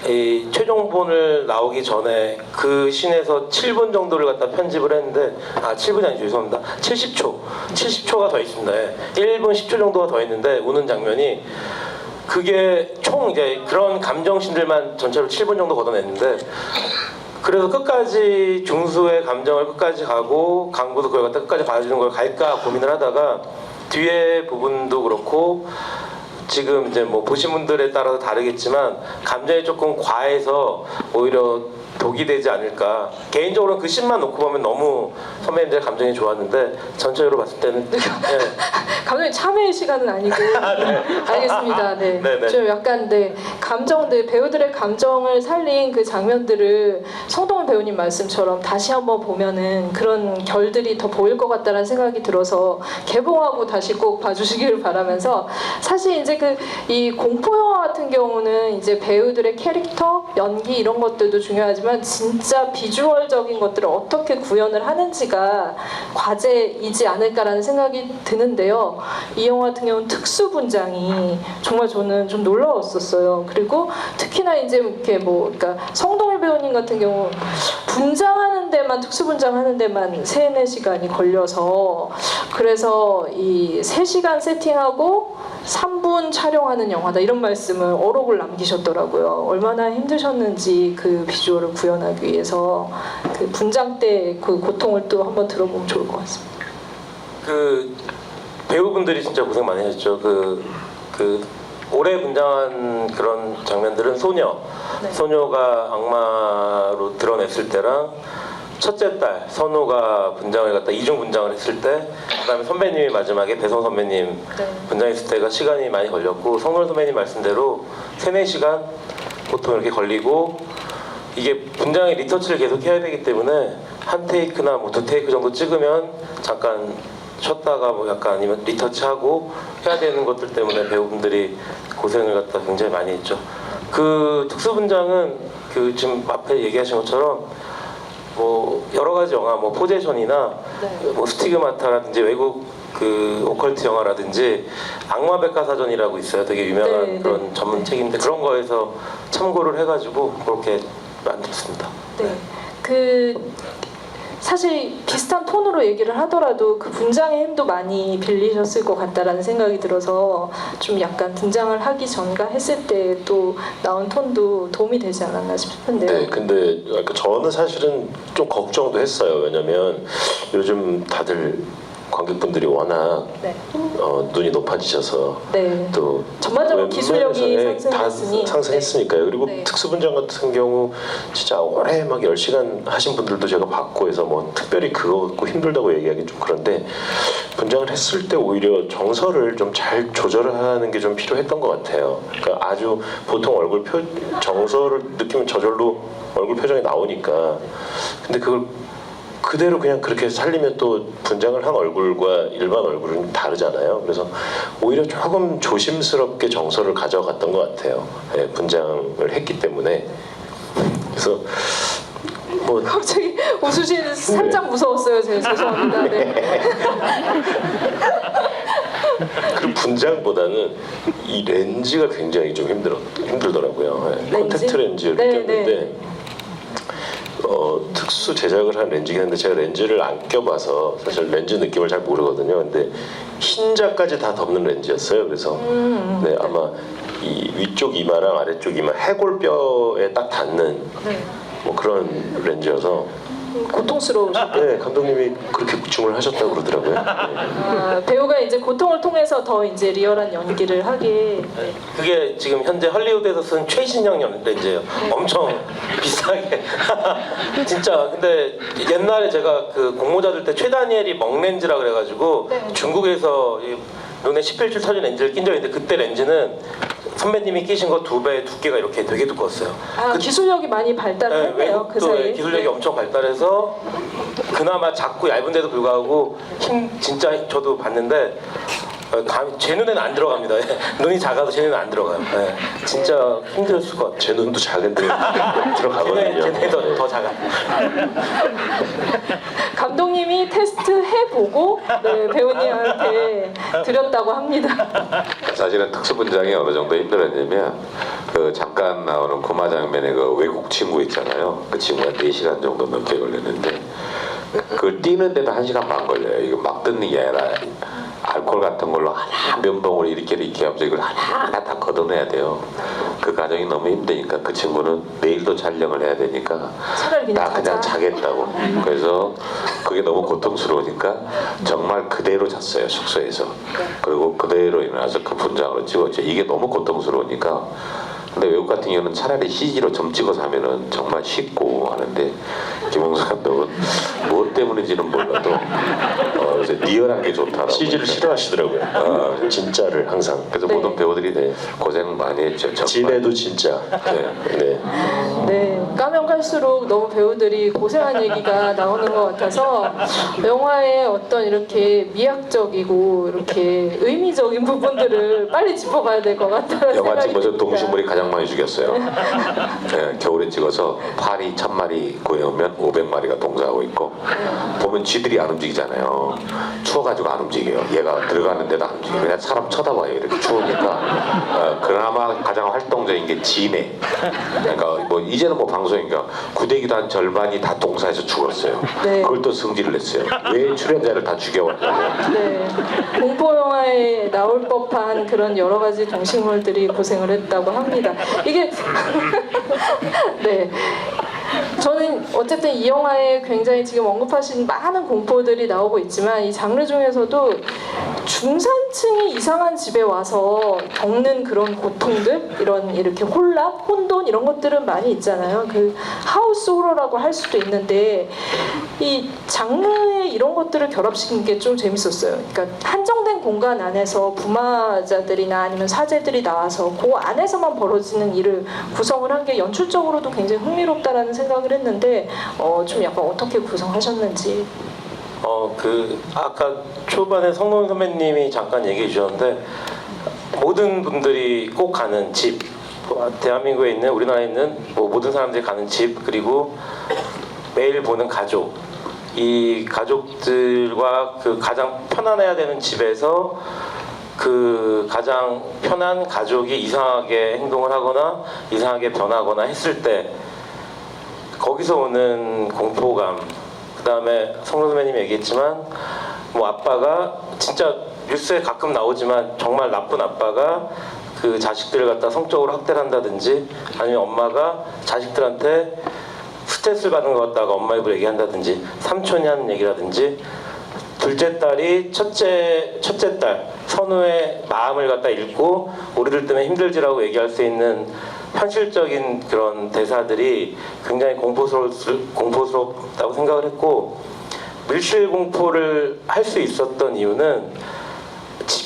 S2: 이 최종본을 나오기 전에 그 씬에서 7분 정도를 갖다 편집을 했는데 7분이 아니죠. 죄송합니다. 70초가 더 있습니다. 1분 10초 정도가 더 있는데 우는 장면이 그게 총 이제 그런 감정씬들만 전체로 7분 정도 걷어냈는데 그래서 끝까지 중수의 감정을 끝까지 가고 강부도 그걸 갖다 끝까지 봐주는 걸 갈까 고민을 하다가 뒤에 부분도 그렇고 지금 이제 뭐 보신 분들에 따라서 다르겠지만 감정이 조금 과해서 오히려 독이 되지 않을까. 개인적으로는 그 씬만 놓고 보면 너무 선배님들 감정이 좋았는데 전체적으로 봤을 때는
S1: 감독님 참여의 시간은 아니고 알겠습니다. 네.
S2: 네네.
S1: 좀 약간 감정들 배우들의 감정을 살린 그 장면들을 성동훈 배우님 말씀처럼 다시 한번 보면은 그런 결들이 더 보일 것 같다는 생각이 들어서 개봉하고 다시 꼭 봐주시기를 바라면서 사실 이제 이 공포 영화 같은 경우는 이제 배우들의 캐릭터, 연기 이런 것들도 중요하지만 중요하지만 진짜 비주얼적인 것들을 어떻게 구현을 하는지가 과제이지 않을까라는 생각이 드는데요. 이 영화 같은 경우는 특수 분장이 정말 저는 좀 놀라웠었어요. 그리고 특히나 이제 이렇게 뭐 그러니까 성동일 배우님 같은 경우 분장하는 데만 특수 분장하는 데만 3-4시간이 걸려서 그래서 이 3시간 세팅하고 3분 촬영하는 영화다 이런 말씀을 어록을 남기셨더라고요. 얼마나 힘드셨는지 그 비주얼을 구현하기 위해서 그 분장 때 그 고통을 또 한번 들어보면 좋을 것 같습니다.
S2: 그 배우분들이 진짜 고생 많이 하셨죠. 그 올해 분장한 그런 장면들은
S1: 네.
S2: 소녀가 악마로 드러냈을 때랑 첫째 딸 선우가 분장을 갖다 이중 분장을 했을 때, 그다음에 선배님이 마지막에 배성 선배님
S1: 네.
S2: 분장했을 때가 시간이 많이 걸렸고, 성월 선배님 말씀대로 3-4시간 보통 이렇게 걸리고, 이게 분장의 리터치를 계속 해야 되기 때문에 한 테이크나 뭐 2테이크 정도 찍으면 잠깐 쉬었다가 뭐 약간 아니면 리터치하고 해야 되는 것들 때문에 배우분들이 고생을 갖다 굉장히 많이 했죠. 그 특수 분장은 그 지금 앞에 얘기하신 것처럼 뭐 여러 가지 영화, 뭐 포제션이나
S1: 네.
S2: 뭐 스티그마타라든지 외국 그 오컬트 영화라든지 악마백과사전이라고 있어요. 되게 유명한
S1: 네,
S2: 그런
S1: 네.
S2: 전문 책인데 그런 거에서 참고를 해가지고 그렇게 만들었습니다.
S1: 네. 그 사실 비슷한 톤으로 얘기를 하더라도 그 분장의 힘도 많이 빌리셨을 것 같다라는 생각이 들어서 좀 약간 분장을 하기 전과 했을 때 또 나온 톤도 도움이 되지 않았나 싶은데요.
S5: 네, 근데 저는 사실은 좀 걱정도 했어요. 왜냐면 요즘 다들 관객분들이 워낙
S1: 네.
S5: 눈이 높아지셔서
S1: 네.
S5: 또
S1: 전반적으로 기술력이
S5: 웬만해서는
S1: 상승했으니.
S5: 다 상승했으니까요. 그리고
S1: 네.
S5: 특수분장 같은 경우 진짜 오래 막 10시간 하신 분들도 제가 봤고 해서 뭐 특별히 그거 갖고 힘들다고 얘기하기 좀 그런데, 분장을 했을 때 오히려 정서를 좀 잘 조절하는 게 좀 필요했던 것 같아요. 그러니까 아주 보통 얼굴 정서를 느끼면 저절로 얼굴 표정이 나오니까, 근데 그걸 그대로 그냥 그렇게 살리면 또 분장을 한 얼굴과 일반 얼굴은 다르잖아요. 그래서 오히려 조금 조심스럽게 정서를 가져갔던 것 같아요. 예, 분장을 했기 때문에. 그래서 뭐
S1: 갑자기 웃으시는 살짝 무서웠어요. 제가 죄송합니다. 네.
S5: 그 분장보다는 이 렌즈가 굉장히 좀 힘들더라고요. 예,
S1: 렌즈?
S5: 콘택트 렌즈를
S1: 네,
S5: 꼈는데
S1: 네.
S5: 특수 제작을 한 렌즈긴 한데 제가 렌즈를 안 껴봐서 사실 렌즈 느낌을 잘 모르거든요. 근데 흰자까지 다 덮는 렌즈였어요. 그래서 네, 아마 이 위쪽 이마랑 아래쪽 이마 해골뼈에 딱 닿는
S1: 네.
S5: 뭐 그런 렌즈여서,
S1: 고통스러우셨.
S5: 네, 감독님이 그렇게 주문을 하셨다고 그러더라고요. 네.
S1: 아, 배우가 이제 고통을 통해서 더 이제 리얼한 연기를 하게. 네.
S2: 그게 지금 현재 헐리우드에서 쓴 최신형 렌즈예요. 엄청 비싸게. 진짜 근데 옛날에 제가 그 공모자들 때 최다니엘이 먹렌즈라 그래가지고
S1: 네.
S2: 중국에서 이 눈에 11줄 터진 렌즈를 낀 적이 있는데, 그때 렌즈는 선배님이 끼신 거 2배 두께가 이렇게 되게 두꺼웠어요.
S1: 아, 기술력이 많이 발달했네요. 그
S2: 외국도
S1: 사이에.
S2: 기술력이 엄청 발달해서 그나마 작고 얇은데도 불구하고 진짜 저도 봤는데 제 눈에는 안 들어갑니다. 눈이 작아서 제 눈에는 안 들어가요. 네, 진짜 힘들었을 것 같아요.
S5: 제 눈도 작은데 들어가거든요.
S2: 제 눈이 더 작아요.
S1: 감독님이 테스트 해보고 네, 배우님한테 드렸다고 합니다.
S4: 사실은 특수분장이 어느 정도 힘들었냐면, 그 잠깐 나오는 고마 장면에 그 외국 친구 있잖아요. 그 친구가 4시간 정도 넘게 걸렸는데, 그걸 뛰는데도 1시간 반 걸려요. 이거 막 뜯는 게 아니라 알코올 같은 걸로 하나 면봉을 이렇게 하면서 이걸 하나하나 다 걷어내야 돼요. 그 과정이 너무 힘드니까 그 친구는 내일도 촬영을 해야 되니까
S1: 차라리
S4: 나
S1: 그냥
S4: 그냥
S1: 자자.
S4: 자겠다고. 그래서 그게 너무 고통스러우니까 정말 그대로 잤어요, 숙소에서. 그리고 그대로 일어나서 그 분장으로 찍었죠. 이게 너무 고통스러우니까. 근데 외국 같은 경우는 차라리 CG로 점 찍어서 하면은 정말 쉽고 하는데, 김홍수 감독은 무엇 때문인지는 몰라도 그래서 리얼한 게 좋다라고.
S5: CG를 싫어하시더라고요. 진짜를 항상.
S4: 그래서
S1: 네.
S4: 모든 배우들이 고생 많이 했죠. 정말.
S5: 진해도 진짜.
S4: 네.
S5: 네.
S1: 네, 까면 갈수록 너무 배우들이 고생한 얘기가 나오는 것 같아서 영화의 어떤 이렇게 미학적이고 이렇게 의미적인 부분들을 빨리 짚어가야 될 것 같다는
S4: 영화
S1: 생각이
S4: 찍으면서
S1: 듭니다.
S4: 동시물이 가장 가장 많이 죽였어요. 네, 겨울에 찍어서 파리 1000마리 구해오면 500마리가 동사하고 있고 보면 쥐들이 안 움직이잖아요. 추워가지고 안 움직여요. 얘가 들어가는데도 안 움직여요. 그냥 사람 쳐다봐요. 이렇게 추우니까. 그나마 가장 활동적인 게 지네. 그러니까 뭐 이제는 뭐 방송이니까 구대기도 한 절반이 다 동사에서 죽었어요.
S1: 네.
S4: 그걸 또 승질을 냈어요. 왜 출연자를 다 죽여왔냐고.
S1: 네, 공포 영화에 나올 법한 그런 여러 가지 동식물들이 고생을 했다고 합니다. 이게 네. 저는 어쨌든 이 영화에 굉장히 지금 언급하신 많은 공포들이 나오고 있지만 이 장르 중에서도 중산층이 이상한 집에 와서 겪는 그런 고통들, 이런 이렇게 혼란, 혼돈 이런 것들은 많이 있잖아요. 그 하우스 호러라고 할 수도 있는데 이 장르에 이런 것들을 결합시킨 게 좀 재밌었어요. 그러니까 한정된 공간 안에서 부마자들이나 아니면 사제들이 나와서 그 안에서만 벌어지는 일을 구성을 한 게 연출적으로도 굉장히 흥미롭다라는 생각을 했는데 좀 약간 어떻게 구성하셨는지.
S2: 그 아까 초반에 성노은 선배님이 잠깐 얘기해 주셨는데 모든 분들이 꼭 가는 집, 대한민국에 있는 우리나라에 있는 뭐 모든 사람들이 가는 집, 그리고 매일 보는 가족, 이 가족들과 그 가장 편안해야 되는 집에서 그 가장 편한 가족이 이상하게 행동을 하거나 이상하게 변하거나 했을 때 거기서 오는 공포감, 그 다음에 성노 선배님이 얘기했지만 뭐 아빠가 진짜 뉴스에 가끔 나오지만 정말 나쁜 아빠가 그 자식들을 갖다 성적으로 학대를 한다든지 아니면 엄마가 자식들한테 스트레스를 받는 것 같다가 엄마 입으로 얘기한다든지 삼촌이 하는 얘기라든지 둘째 딸이 첫째 딸 선우의 마음을 갖다 읽고 우리들 때문에 힘들지라고 얘기할 수 있는 현실적인 그런 대사들이 굉장히 공포스럽다고 생각을 했고, 밀실 공포를 할 수 있었던 이유는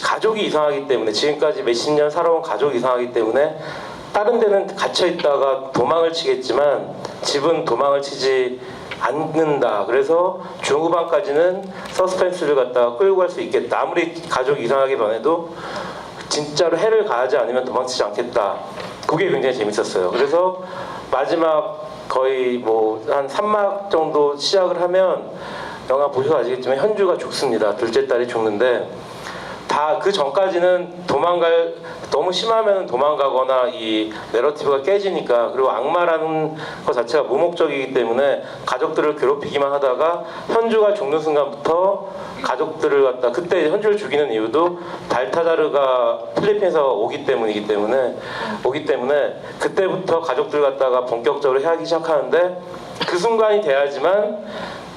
S2: 가족이 이상하기 때문에, 지금까지 몇십 년 살아온 가족이 이상하기 때문에 다른 데는 갇혀 있다가 도망을 치겠지만 집은 도망을 치지 않는다. 그래서 중후반까지는 서스펜스를 갖다가 끌고 갈 수 있겠다. 아무리 가족이 이상하게 변해도 진짜로 해를 가하지 않으면 도망치지 않겠다. 그게 굉장히 재밌었어요. 그래서 마지막 거의 뭐 한 3막 정도 시작을 하면 영화 보셔서 아시겠지만 현주가 죽습니다. 둘째 딸이 죽는데 다 그 전까지는 너무 심하면 도망가거나 이 내러티브가 깨지니까, 그리고 악마라는 것 자체가 무목적이기 때문에 가족들을 괴롭히기만 하다가 현주가 죽는 순간부터 가족들을 갖다, 그때 현주를 죽이는 이유도 발타자르가 필리핀에서 오기 때문에 그때부터 가족들 갖다가 본격적으로 해하기 시작하는데 그 순간이 돼야지만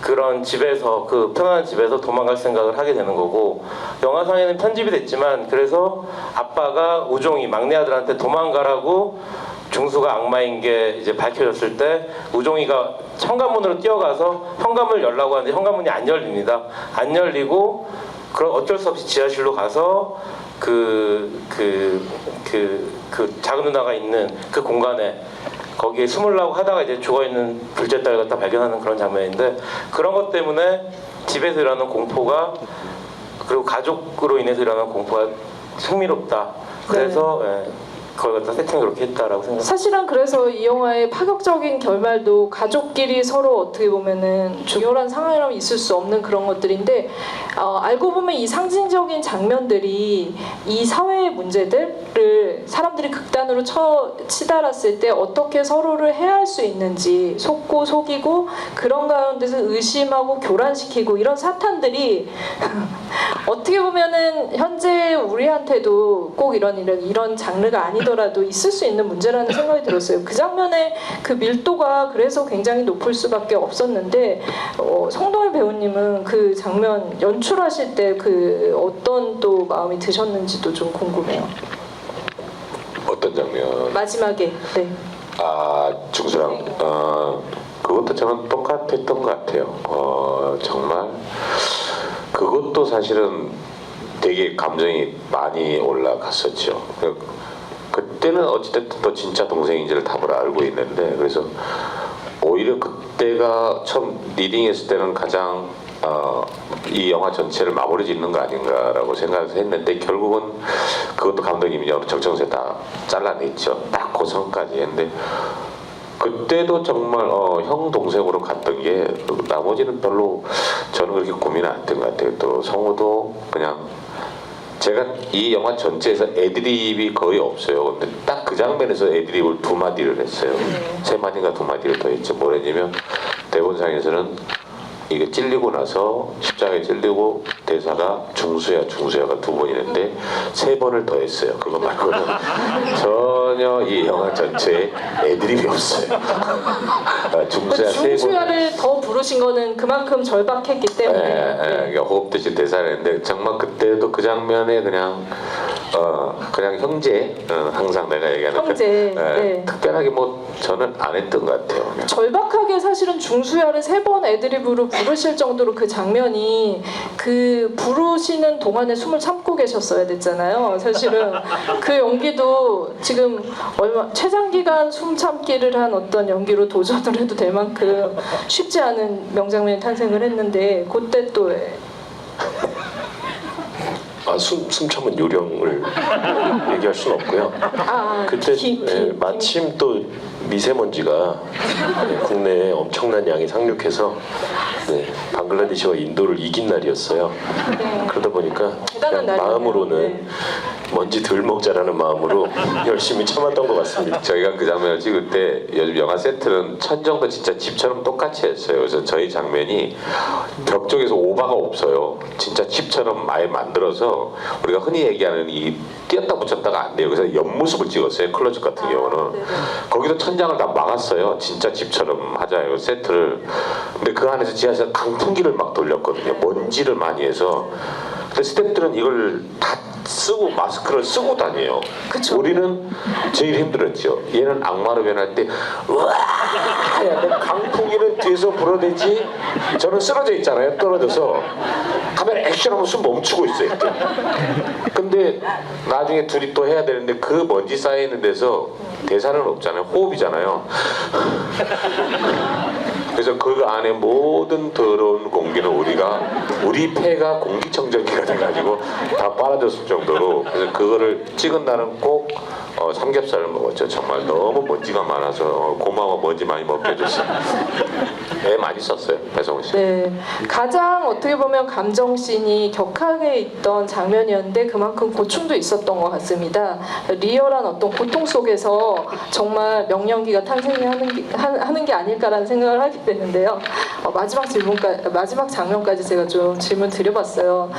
S2: 그런 집에서, 그 편안한 집에서 도망갈 생각을 하게 되는 거고, 영화상에는 편집이 됐지만 그래서 아빠가 우종이 막내 아들한테 도망가라고, 중수가 악마인 게 이제 밝혀졌을 때 우종이가 현관문으로 뛰어가서 현관문을 열라고 하는데 현관문이 안 열립니다. 안 열리고 그럼 어쩔 수 없이 지하실로 가서 그 작은 누나가 있는 그 공간에 거기에 숨으려고 하다가 이제 죽어있는 둘째 딸 갖다 발견하는 그런 장면인데, 그런 것 때문에 집에서 일어나는 공포가, 그리고 가족으로 인해서 일어나는 공포가 흥미롭다. 그래서 예, 그걸 갖다 세팅을 그렇게 했다라고 생각합니다.
S1: 사실은 그래서 이 영화의 파격적인 결말도 가족끼리 서로 어떻게 보면은 중요한 상황이라면 있을 수 없는 그런 것들인데, 알고 보면 이 상징적인 장면들이 이 사회의 문제들을 사람들이 극단으로 치달았을 때 어떻게 서로를 해할 수 있는지, 속고 속이고 그런 가운데서 의심하고 교란시키고 이런 사탄들이 어떻게 보면은 현재 우리한테도 꼭 이런 장르가 아니더라도 있을 수 있는 문제라는 생각이 들었어요. 그 장면의 그 밀도가 그래서 굉장히 높을 수밖에 없었는데, 성동일 배우님은 그 장면 연출하실 때 그 어떤 또 마음이 드셨는지도 좀 궁금해요.
S4: 어떤 장면?
S1: 마지막에. 네.
S4: 중수랑 그것도 저는 똑같았던 것 같아요. 정말 그것도 사실은 되게 감정이 많이 올라갔었죠. 그때는 어찌됐든 또 진짜 동생인지를 답을 알고 있는데, 그래서 오히려 그때가 처음 리딩했을 때는 가장 이 영화 전체를 마무리 짓는 거 아닌가라고 생각을 했는데 결국은 그것도 감독님이 여러 적정세 다 잘라냈죠. 딱 그 선까지 했는데 그때도 정말 형 동생으로 갔던 게 나머지는 별로 저는 그렇게 고민은 안 된 것 같아요. 또 성우도 그냥 제가 이 영화 전체에서 애드립이 거의 없어요. 근데 딱 그 장면에서 애드립을 2마디를 했어요. 3마디인가 2마디를 더 했죠. 뭐랬냐면 대본상에서는 이게 찔리고 나서 십자가에 찔리고 대사가 중수야가 2번 있는데 3번을 더 했어요. 그거 말고는 전혀 이 영화 전체에 애드립이 없어요. 중수야 3번.
S1: 중수야를 더 부르신 거는 그만큼 절박했기 때문에.
S4: 그러니까 호흡 대신 대사를 했는데 정말 그때도 그 장면에 그냥 형제 항상 내가 얘기하는
S1: 형제, 네.
S4: 특별하게 뭐 저는 안 했던 것 같아요. 그냥.
S1: 절박하게 사실은 중수야를 3번 애드립으로 부르실 정도로 그 장면이 그 부르시는 동안에 숨을 참고 계셨어야 됐잖아요. 사실은 그 연기도 지금 최장기간 숨 참기를 한 어떤 연기로 도전을 해도 될 만큼 쉽지 않은 명장면이 탄생을 했는데 그때 또
S5: 숨 참은 요령을 얘기할 수는 없고요. 그때 마침 또 미세먼지가 국내에 엄청난 양이 상륙해서 방글라데시와 인도를 이긴 날이었어요. 그러다 보니까
S1: 대단한
S5: 그냥
S1: 날이네요.
S5: 마음으로는 먼지 덜 먹자라는 마음으로 열심히 참았던 것 같습니다.
S4: 저희가 그 장면을 찍을 때 요즘 영화 세트는 천정도 진짜 집처럼 똑같이 했어요. 그래서 저희 장면이 벽 쪽에서 오바가 없어요. 진짜 집처럼 아예 만들어서 우리가 흔히 얘기하는 이 띄었다 붙였다가 안 돼요. 그래서 옆모습을 찍었어요. 클로즈 같은 경우는. 거기도 천장을 다 막았어요. 진짜 집처럼 하자요. 세트를. 근데 그 안에서 지하에서 강풍기를 막 돌렸거든요. 먼지를 많이 해서. 근데 스태프들은 이걸 다 쓰고 마스크를 쓰고 다녀요.
S1: 그쵸.
S4: 우리는 제일 힘들었죠. 얘는 악마로 변할 때 우와 해야 강풍기는 뒤에서 불어대지. 저는 쓰러져 있잖아요. 떨어져서 카메라 액션하면 숨 멈추고 있어요. 근데 나중에 둘이 또 해야 되는데 그 먼지 쌓여 있는 데서 대사는 없잖아요. 호흡이잖아요. 그래서 그 안에 모든 더러운 공기는 우리 폐가 공기청정기가 돼가지고 다 빨아줬을 정도로. 그래서 그거를 찍은 날은 꼭 삼겹살을 먹었죠. 정말 너무 먼지가 많아서 고마워 먼지 많이 먹게 해줘서. 애 많이 썼어요. 배성우 씨.
S1: 네, 가장 어떻게 보면 감정씬이 격하게 있던 장면이었는데 그만큼 고충도 있었던 것 같습니다. 리얼한 어떤 고통 속에서 정말 명령기가 탄생하는 게 아닐까라는 생각을 하게 되는데요. 마지막 장면까지 제가 좀 질문 드려봤어요.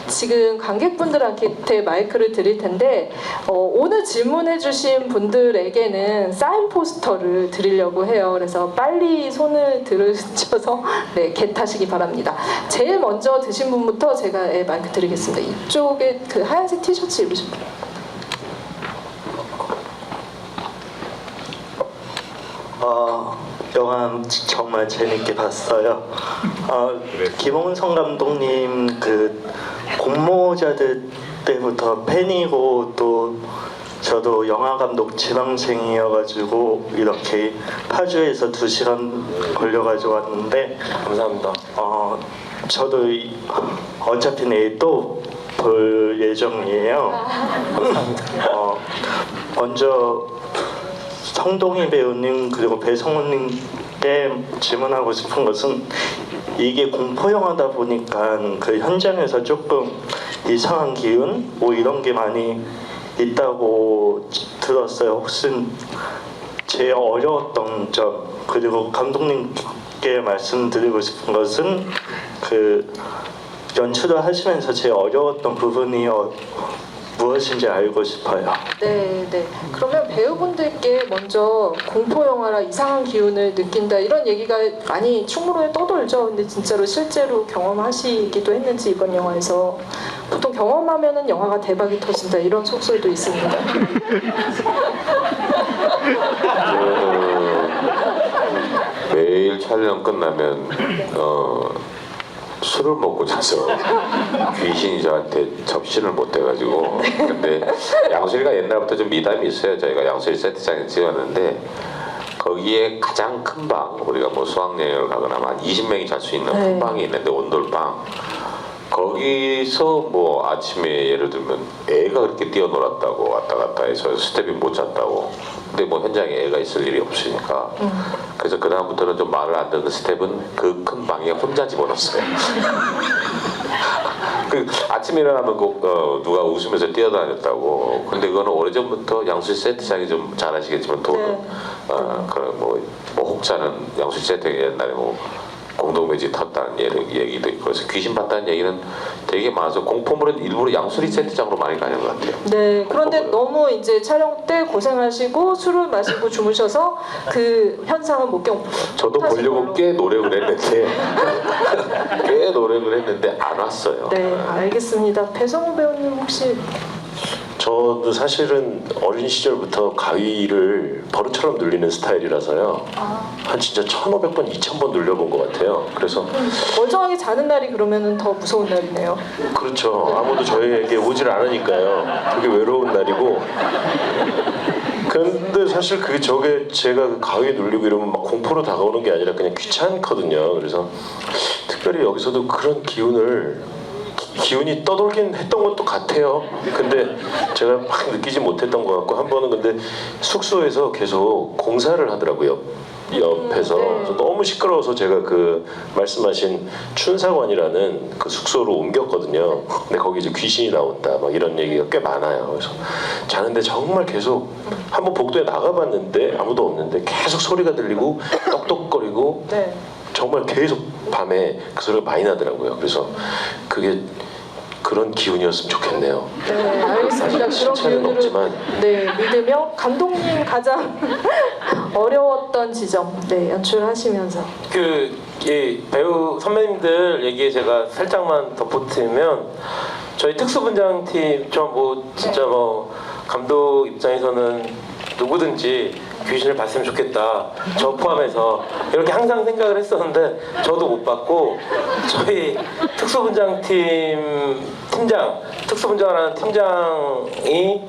S1: 지금 관객분들한테 마이크를 드릴 텐데 오늘 질문해주신 분들에게는 사인 포스터를 드리려고 해요. 그래서 빨리 손을 들으셔서 겟하시기 바랍니다. 제일 먼저 드신 분부터 제가 마이크 드리겠습니다. 이쪽에 그 하얀색 티셔츠 입으신 분.
S3: 영화 정말 재밌게 봤어요. 김홍성 감독님 그 공모자들 때부터 팬이고 또 저도 영화 감독 지망생이어가지고 이렇게 파주에서 2시간 걸려가지고 왔는데
S5: 감사합니다.
S3: 저도 어차피 내일 또 볼 예정이에요. 먼저 성동희 배우님 그리고 배성우님께 질문하고 싶은 것은 이게 공포 영화다 보니까 그 현장에서 조금 이상한 기운 뭐 이런 게 많이 있다고 들었어요. 혹시 제일 어려웠던 점 그리고 감독님께 말씀드리고 싶은 것은 그 연출을 하시면서 제일 어려웠던 부분이 무엇인지 알고 싶어요.
S1: 네. 그러면 배우분들께 먼저 공포 영화라 이상한 기운을 느낀다 이런 얘기가 많이 충무로에 떠돌죠. 근데 진짜로 실제로 경험하시기도 했는지 이번 영화에서 보통 경험하면은 영화가 대박이 터진다 이런 속설도 있습니다.
S4: 매일 촬영 끝나면 술을 먹고 자서 귀신이 저한테 접신을 못 해가지고. 근데 양수리가 옛날부터 좀 미담이 있어요. 저희가 양수리 세트장에 찍었는데 거기에 가장 큰 방, 우리가 뭐 수학여행을 가거나 한 20명이 잘 수 있는
S1: 네.
S4: 큰 방이 있는데 온돌방. 거기서 뭐 아침에 예를 들면 애가 그렇게 뛰어놀았다고 왔다 갔다 해서 스텝이 못 잤다고. 근데 뭐 현장에 애가 있을 일이 없으니까. 그래서 그 다음부터는 좀 말을 안 듣는 스텝은 그 큰 방에 혼자 집어넣었어요. 그 아침에 일어나면 누가 웃으면서 뛰어다녔다고. 근데 그거는 오래전부터 양수리 세트장이 좀 잘 아시겠지만 돈은
S1: 네.
S4: 그런 뭐 혹자는 양수리 세트 옛날에 뭐 공동묘지 탔다는 얘기도 있고 그래서 귀신 봤다는 얘기는 되게 많아서 공포물은 일부러 양수리 세트장으로 많이 가는 것 같아요.
S1: 네, 그런데
S4: 공포물은.
S1: 너무 이제 촬영 때 고생하시고 술을 마시고 주무셔서 그 현상은 못 겪고.
S4: 저도 보려고 꽤 노력을 했는데 꽤 노력을 했는데 안 왔어요.
S1: 네, 알겠습니다. 배성우 배우님 혹시
S5: 저도 사실은 어린 시절부터 가위를 버릇처럼 눌리는 스타일이라서요. 한 진짜 1,500번, 2,000번 눌려본 것 같아요. 그래서
S1: 멀쩡하게 자는 날이 그러면은 더 무서운 날이네요.
S5: 그렇죠. 아무도 저희에게 오질 않으니까요. 그게 외로운 날이고. 근데 사실 저게 제가 그 가위에 눌리고 이러면 막 공포로 다가오는 게 아니라 그냥 귀찮거든요. 그래서 특별히 여기서도 그런 기운이 떠돌긴 했던 것도 같아요. 근데 제가 막 느끼지 못했던 것 같고 한 번은 근데 숙소에서 계속 공사를 하더라고요. 옆에서
S1: 네.
S5: 그래서 너무 시끄러워서 제가 그 말씀하신 춘사관이라는 그 숙소로 옮겼거든요. 근데 거기 이제 귀신이 나온다 막 이런 얘기가 꽤 많아요. 그래서 자는데 정말 계속 한번 복도에 나가봤는데 아무도 없는데 계속 소리가 들리고 똑똑거리고
S1: 네.
S5: 정말 계속 밤에 그 소리가 많이 나더라고요. 그래서 그게 그런 기운이었으면 좋겠네요.
S1: 네, 알겠습니다. 그런
S5: 실체는
S1: 기운으로
S5: 없지만.
S1: 네, 믿으며 감독님 가장 어려웠던 지점 네, 연출하시면서
S2: 이 배우 선배님들 얘기에 제가 살짝만 덧붙이면 저희 특수분장팀 진짜 뭐 감독 입장에서는 누구든지 귀신을 봤으면 좋겠다. 저 포함해서 이렇게 항상 생각을 했었는데 저도 못 봤고 저희 특수분장하는 팀장이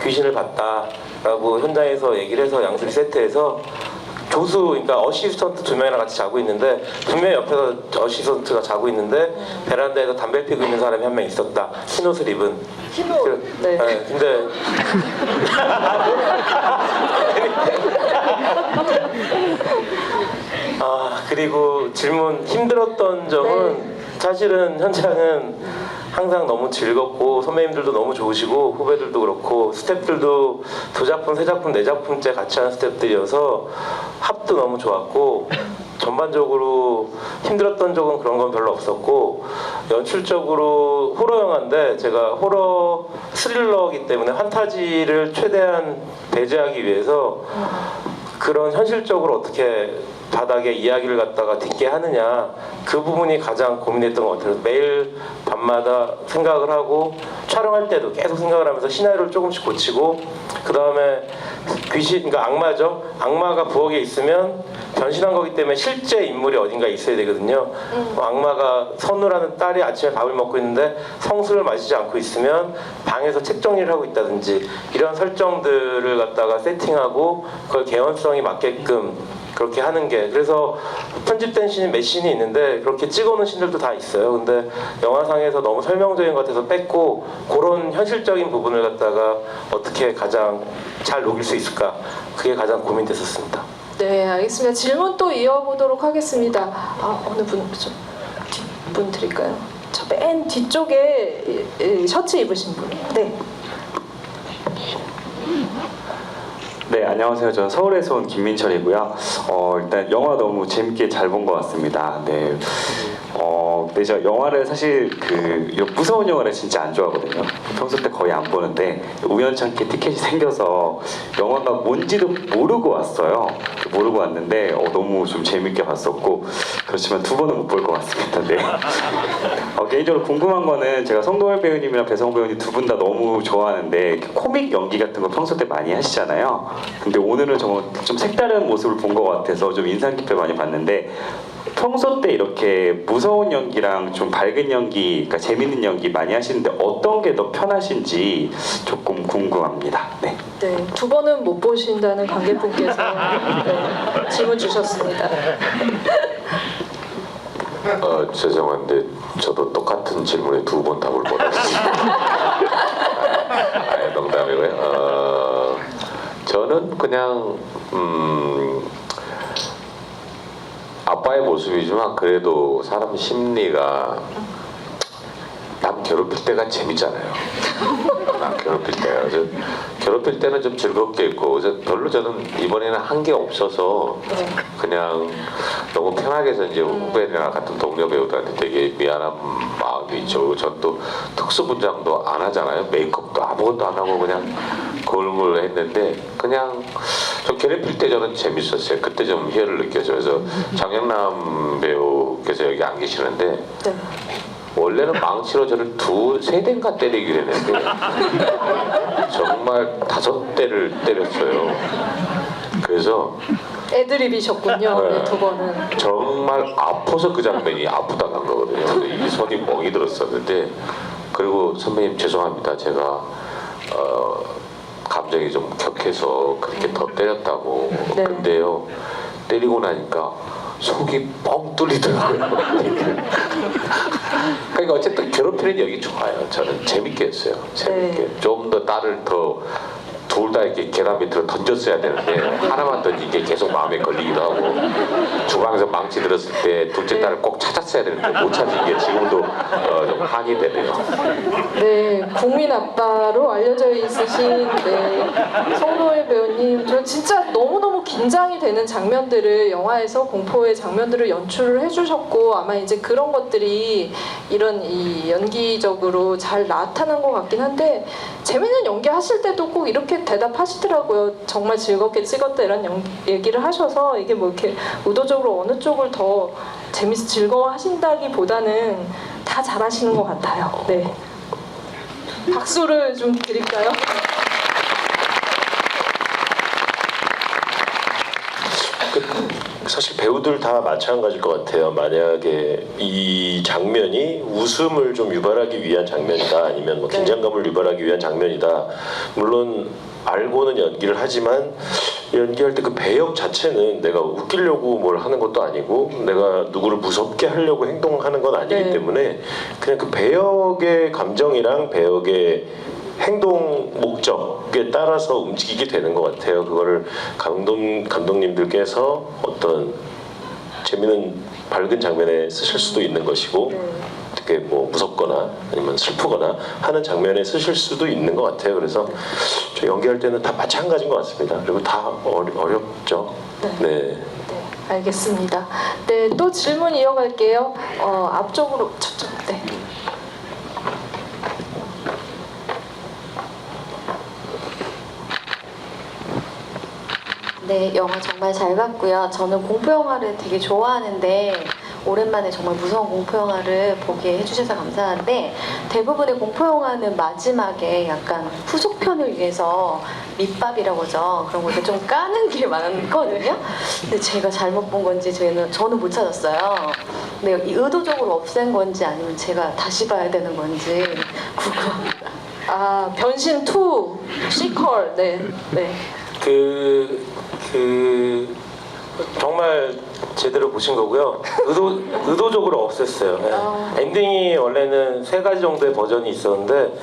S2: 귀신을 봤다라고 현장에서 얘기를 해서 양수리 세트에서 그러니까 어시스턴트 2명이랑 같이 자고 있는데 분명히 옆에서 어시스턴트가 자고 있는데 베란다에서 담배 피고 있는 사람이 한 명 있었다. 흰 옷을 입은.
S1: 흰옷 네.
S2: 근데 그리고 질문 힘들었던 점은 사실은 현장은 항상 너무 즐겁고 선배님들도 너무 좋으시고 후배들도 그렇고 스태프들도 2작품, 3작품, 4작품째 같이 하는 스태프들이어서 합도 너무 좋았고 전반적으로 힘들었던 적은 그런 건 별로 없었고 연출적으로 호러 영화인데 제가 호러 스릴러이기 때문에 판타지를 최대한 배제하기 위해서 그런 현실적으로 어떻게 바닥에 이야기를 갖다가 듣게 하느냐 그 부분이 가장 고민했던 것 같아요. 매일 밤마다 생각을 하고 촬영할 때도 계속 생각을 하면서 시나리오를 조금씩 고치고 그 다음에 그러니까 악마죠. 악마가 부엌에 있으면 변신한 거기 때문에 실제 인물이 어딘가에 있어야 되거든요. 악마가 선우라는 딸이 아침에 밥을 먹고 있는데 성수를 마시지 않고 있으면 방에서 책 정리를 하고 있다든지 이런 설정들을 갖다가 세팅하고 그걸 개연성이 맞게끔 그렇게 하는 게 그래서 편집된 씬이 몇 씬이 있는데 그렇게 찍어놓은 씬들도 다 있어요. 근데 영화상에서 너무 설명적인 것 같아서 뺐고 그런 현실적인 부분을 갖다가 어떻게 가장 잘 녹일 수 있을까 그게 가장 고민됐었습니다.
S1: 네, 알겠습니다. 질문 또 이어보도록 하겠습니다. 어느 분 뒷분 드릴까요? 저 맨 뒤쪽에 셔츠 입으신 분. 네.
S6: 네, 안녕하세요. 저는 서울에서 온 김민철이고요. 일단 영화 너무 재밌게 잘 본 것 같습니다. 네. 근데 저 영화를 사실 이런 무서운 영화를 진짜 안 좋아하거든요. 평소 때 거의 안 보는데 우연찮게 티켓이 생겨서 영화가 뭔지도 모르고 왔어요. 모르고 왔는데 너무 좀 재밌게 봤었고 그렇지만 2번은 못 볼 것 같습니다. 네. 개인적으로 궁금한 거는 제가 성동일 배우님이랑 배성우 배우님 2분 다 너무 좋아하는데 코믹 연기 같은 거 평소 때 많이 하시잖아요. 근데 오늘은 좀 색다른 모습을 본 것 같아서 좀 인상 깊게 많이 봤는데 평소 때 이렇게 무서운 연기랑 좀 밝은 연기, 그러니까 재밌는 연기 많이 하시는데 어떤 게 더 편하신지 조금 궁금합니다. 네.
S1: 네, 두 번은 못 보신다는 관객분께서 네, 질문 주셨습니다.
S4: 죄송한데 저도 똑같은 질문에 두 번 답을 못했습니다. 농담이고요. 저는 그냥 아빠의 모습이지만 그래도 사람 심리가 남 괴롭힐 때가 재밌잖아요. 남 괴롭힐 때가. 그래서 괴롭힐 때는 좀 즐겁게 있고 그래서 별로 저는 이번에는 한 게 없어서 그냥 너무 편하게 해서 이제 후배나 같은 동료 배우들한테 되게 미안한 마음도 있죠. 전 또 특수 분장도 안 하잖아요. 메이크업도 아무것도 안 하고 그냥 그걸 했는데 그냥 좀 괴롭힐 때 저는 재밌었어요. 그때 좀 희열을 느껴져요. 그래서 장영남 배우께서 여기 안 계시는데
S1: 네.
S4: 원래는 망치로 저를 세 대인가 때리기로 했는데 정말 5대를 때렸어요. 그래서
S1: 애드립이셨군요. 네, 두 번은.
S4: 정말 아파서 그 장면이 아프다 간 거거든요. 근데 이 손이 멍이 들었었는데 그리고 선배님 죄송합니다. 제가 감정이 좀 격해서 그렇게 더 때렸다고.
S1: 네.
S4: 근데요 때리고 나니까 속이 뻥 뚫리더라고요. 그러니까 어쨌든 괴롭히는 얘기 좋아요. 저는 재밌게 했어요. 재밌게.
S1: 네.
S4: 좀 더 딸을 더 둘 다 이렇게 계단 밑으로 던졌어야 되는데 하나만 던진 게 계속 마음에 걸리기도 하고 주방에서 망치 들었을 때 둘째 딸을 꼭 찾았어야 되는데 못 찾은 게 지금도 좀 한이 되네요.
S1: 네, 국민 아빠로 알려져 있으신 송도일 배우님, 저 진짜 너무너무 긴장이 되는 장면들을 영화에서 공포의 장면들을 연출을 해주셨고 아마 이제 그런 것들이 이런 이 연기적으로 잘 나타난 것 같긴 한데 재밌는 연기 하실 때도 꼭 이렇게 대답하시더라고요. 정말 즐겁게 찍었다 이런 얘기를 하셔서 이게 뭐 이렇게 의도적으로 어느 쪽을 더 재밌어 즐거워하신다기보다는 다 잘하시는 것 같아요. 네. 박수를 좀 드릴까요?
S5: 사실 배우들 다 마찬가지일 것 같아요. 만약에 이 장면이 웃음을 좀 유발하기 위한 장면이다, 아니면 뭐 긴장감을 유발하기 위한 장면이다. 물론 알고는 연기를 하지만 연기할 때 그 배역 자체는 내가 웃기려고 뭘 하는 것도 아니고 내가 누구를 무섭게 하려고 행동하는 건 아니기
S1: 네.
S5: 때문에 그냥 그 배역의 감정이랑 배역의 행동 목적에 따라서 움직이게 되는 것 같아요. 그거를 감독님들께서 어떤 재미있는 밝은 장면에 쓰실 수도 있는 것이고 되게 뭐 무섭거나 아니면 슬프거나 하는 장면에 쓰실 수도 있는 것 같아요. 그래서 저 연기할 때는 다 마찬가지인 것 같습니다. 그리고 다 어렵죠. 네.
S1: 네, 알겠습니다. 네, 또 질문 이어갈게요. 앞쪽으로 저쪽. 네.
S7: 네, 영화 정말 잘 봤고요. 저는 공포 영화를 되게 좋아하는데 오랜만에 정말 무서운 공포 영화를 보게 해주셔서 감사한데 대부분의 공포 영화는 마지막에 약간 후속편을 위해서 밑밥이라고 하죠. 그런 거 좀 까는 게 많거든요. 근데 제가 잘못 본 건지 저는 못 찾았어요. 근데 의도적으로 없앤 건지 아니면 제가 다시 봐야 되는 건지 궁금합니다.
S1: 아, 변신 2 시퀄. 네, 네.
S2: 정말 제대로 보신 거고요. 의도적으로 없앴어요. 네. 엔딩이 원래는 3가지 정도의 버전이 있었는데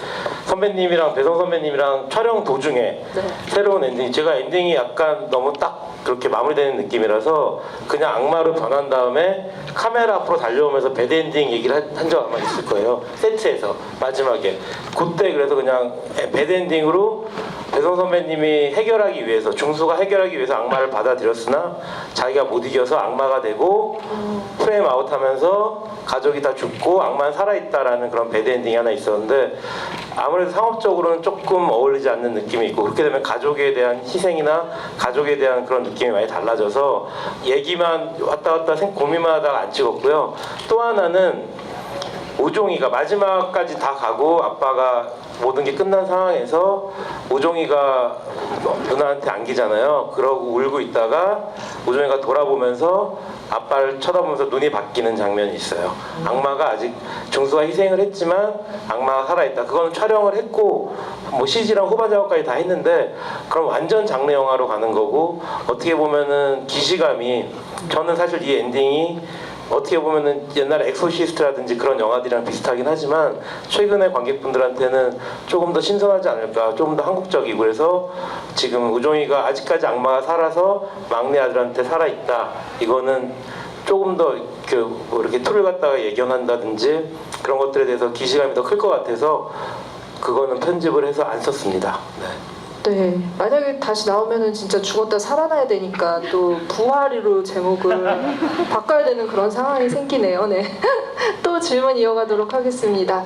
S2: 선배님이랑 배성 선배님이랑 촬영 도중에 새로운 엔딩. 제가 엔딩이 약간 너무 딱 그렇게 마무리되는 느낌이라서 그냥 악마로 변한 다음에 카메라 앞으로 달려오면서 배드엔딩 얘기를 한 적 아마 있을 거예요. 세트에서 마지막에 그때 그래서 그냥 배드엔딩으로 배성 선배님이 해결하기 위해서 중수가 해결하기 위해서 악마를 받아들였으나 자기가 못 이겨서 악마가 되고 프레임 아웃하면서 가족이 다 죽고 악마는 살아있다라는 그런 배드엔딩이 하나 있었는데 아무래도 상업적으로는 조금 어울리지 않는 느낌이 있고 그렇게 되면 가족에 대한 희생이나 가족에 대한 그런 느낌이 많이 달라져서 얘기만 왔다 갔다 고민만 하다가 안 찍었고요. 또 하나는 우종이가 마지막까지 다 가고 아빠가 모든 게 끝난 상황에서 우종이가 누나한테 안기잖아요. 그러고 울고 있다가 우종이가 돌아보면서 아빠를 쳐다보면서 눈이 바뀌는 장면이 있어요. 악마가 아직 중수가 희생을 했지만 악마가 살아있다. 그건 촬영을 했고 뭐 CG랑 후반 작업까지 다 했는데 그럼 완전 장르 영화로 가는 거고 어떻게 보면은 기시감이 저는 사실 이 엔딩이 어떻게 보면은 옛날에 엑소시스트라든지 그런 영화들이랑 비슷하긴 하지만 최근의 관객분들한테는 조금 더 신선하지 않을까, 조금 더 한국적이고 그래서 지금 우종이가 아직까지 악마가 살아서 막내 아들한테 살아있다. 이거는 조금 더 뭐 이렇게 툴을 갖다가 예견한다든지 그런 것들에 대해서 기시감이 더 클 것 같아서 그거는 편집을 해서 안 썼습니다. 네.
S1: 네, 만약에 다시 나오면은 진짜 죽었다 살아나야 되니까 또 부활이로 제목을 바꿔야 되는 그런 상황이 생기네요. 네. 또 질문 이어가도록 하겠습니다.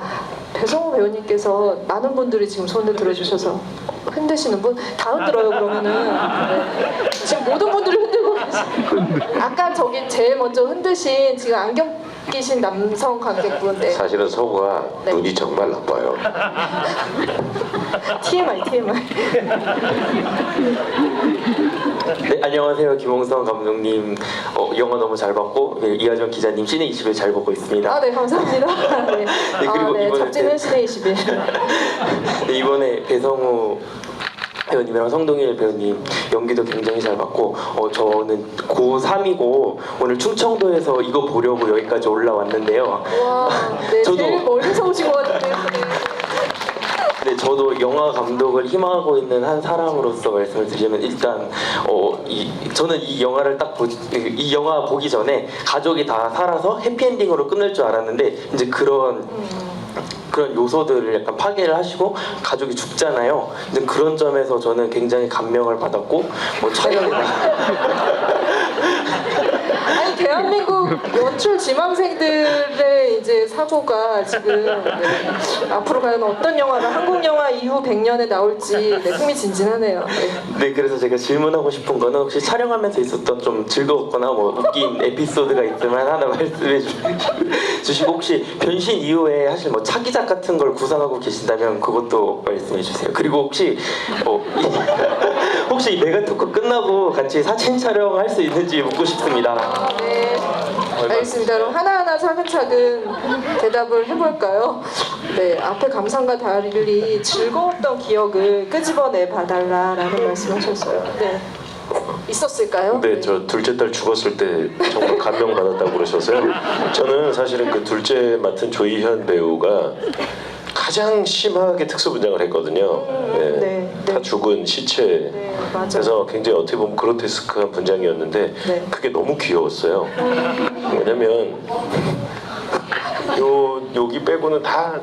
S1: 배성우 배우님께서 많은 분들이 지금 손을 들어주셔서 흔드시는 분 다 흔들어요 그러면은. 네. 지금 모든 분들이 흔들고 계시고 아까 저기 제일 먼저 흔드신 지금 안경 끼신 남성 관객분. 네.
S4: 사실은 성우가
S1: 네.
S4: 눈이 정말 나빠요.
S1: TMI.
S8: 네, 안녕하세요. 김홍성 감독님 영화 너무 잘 봤고 이하정 기자님 시내 20일 잘 보고 있습니다.
S1: 아, 네, 감사합니다. 네.
S8: 그리고
S1: 네,
S8: 이번에
S1: 접지는 시내 21.
S8: 네, 이번에 배성우 배우님이랑 성동일 배우님 연기도 굉장히 잘 봤고 저는 고3이고 오늘 충청도에서 이거 보려고 여기까지 올라왔는데요.
S1: 와, 네,
S8: 저도-
S1: 제일 멀리서 오신 것 같은데요. 네.
S8: 네, 저도 영화 감독을 희망하고 있는 한 사람으로서 말씀을 드리면 일단 저는 이 영화를 이 영화 보기 전에 가족이 다 살아서 해피엔딩으로 끝날 줄 알았는데 이제 그런 요소들을 약간 파괴를 하시고 가족이 죽잖아요. 이제 그런 점에서 저는 굉장히 감명을 받았고 뭐 촬영이나
S1: 아니, 대한민국 연출 지망생들의 이제 사고가 지금 네, 앞으로 과연 어떤 영화가 한국 영화 이후 100년에 나올지 네, 흥미진진하네요. 네.
S8: 네, 그래서 제가 질문하고 싶은 거는 혹시 촬영하면서 있었던 좀 즐거웠거나 뭐 웃긴 에피소드가 있으면 하나 말씀해 주시고 혹시 변신 이후에 사실 뭐 차기작 같은 걸 구상하고 계신다면 그것도 말씀해 주세요. 그리고 혹시 혹시 이 메가토크 끝나고 같이 사진 촬영할 수 있는지 묻고 싶습니다.
S1: 네, 알겠습니다. 그럼 하나하나 차근차근 대답을 해볼까요? 네, 앞에 감상과 달리 즐거웠던 기억을 끄집어내 봐달라라는 말씀하셨어요. 네, 있었을까요?
S5: 네, 저 둘째 딸 죽었을 때 정말 감명받았다고 그러셔서요. 저는 사실은 그 둘째 맡은 조이현 배우가 가장 심하게 특수 분장을 했거든요. 네,
S1: 네,
S5: 다
S1: 네.
S5: 죽은 시체.
S1: 네, 맞아요.
S5: 그래서 굉장히 어떻게 보면 그로테스크한 분장이었는데
S1: 네.
S5: 그게 너무 귀여웠어요. 왜냐면 여기 빼고는 다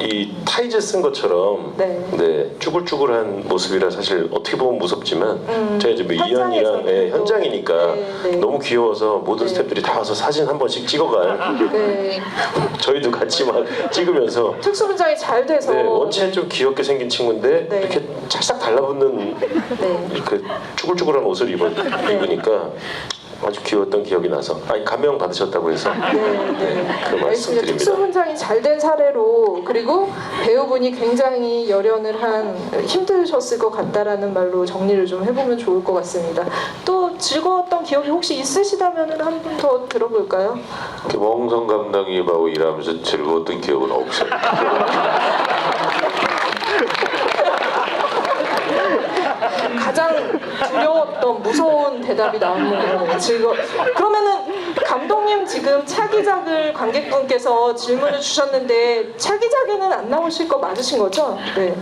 S5: 이 타이즈 쓴 것처럼
S1: 네.
S5: 쭈글쭈글한 모습이라 사실 어떻게 보면 무섭지만 제가 이제 뭐 이현이랑
S1: 현장에서는 또-
S5: 현장이니까
S1: 네, 네.
S5: 너무 귀여워서 모든
S1: 네.
S5: 스태프들이 다 와서 사진 한 번씩 찍어갈
S1: 네,
S5: 저희도 같이 막 찍으면서
S1: 특수 분장이 잘 돼서
S5: 네, 원체 좀 귀엽게 생긴 친구인데
S1: 네.
S5: 이렇게 찰싹 달라붙는
S1: 네.
S5: 그 쭈글쭈글한 옷을 입으니까 아주 귀여웠던 기억이 나서 감명 받으셨다고 해서
S1: 네,
S5: 그
S1: 알겠습니다.
S5: 말씀드립니다.
S1: 특수 분장이 잘 된 사례로 그리고 배우분이 굉장히 열연을 한 힘드셨을 것 같다라는 말로 정리를 좀 해보면 좋을 것 같습니다. 또 즐거웠던 기억이 혹시 있으시다면 한 분 더 들어볼까요?
S4: 김홍성 감독님하고 일하면서 즐거웠던 기억은 없어요.
S1: 가장 두려웠던 무서운 대답이 나오는 그러면은 감독님 지금 차기작을 관객분께서 질문을 주셨는데 차기작에는 안 나오실 거 맞으신 거죠? 네.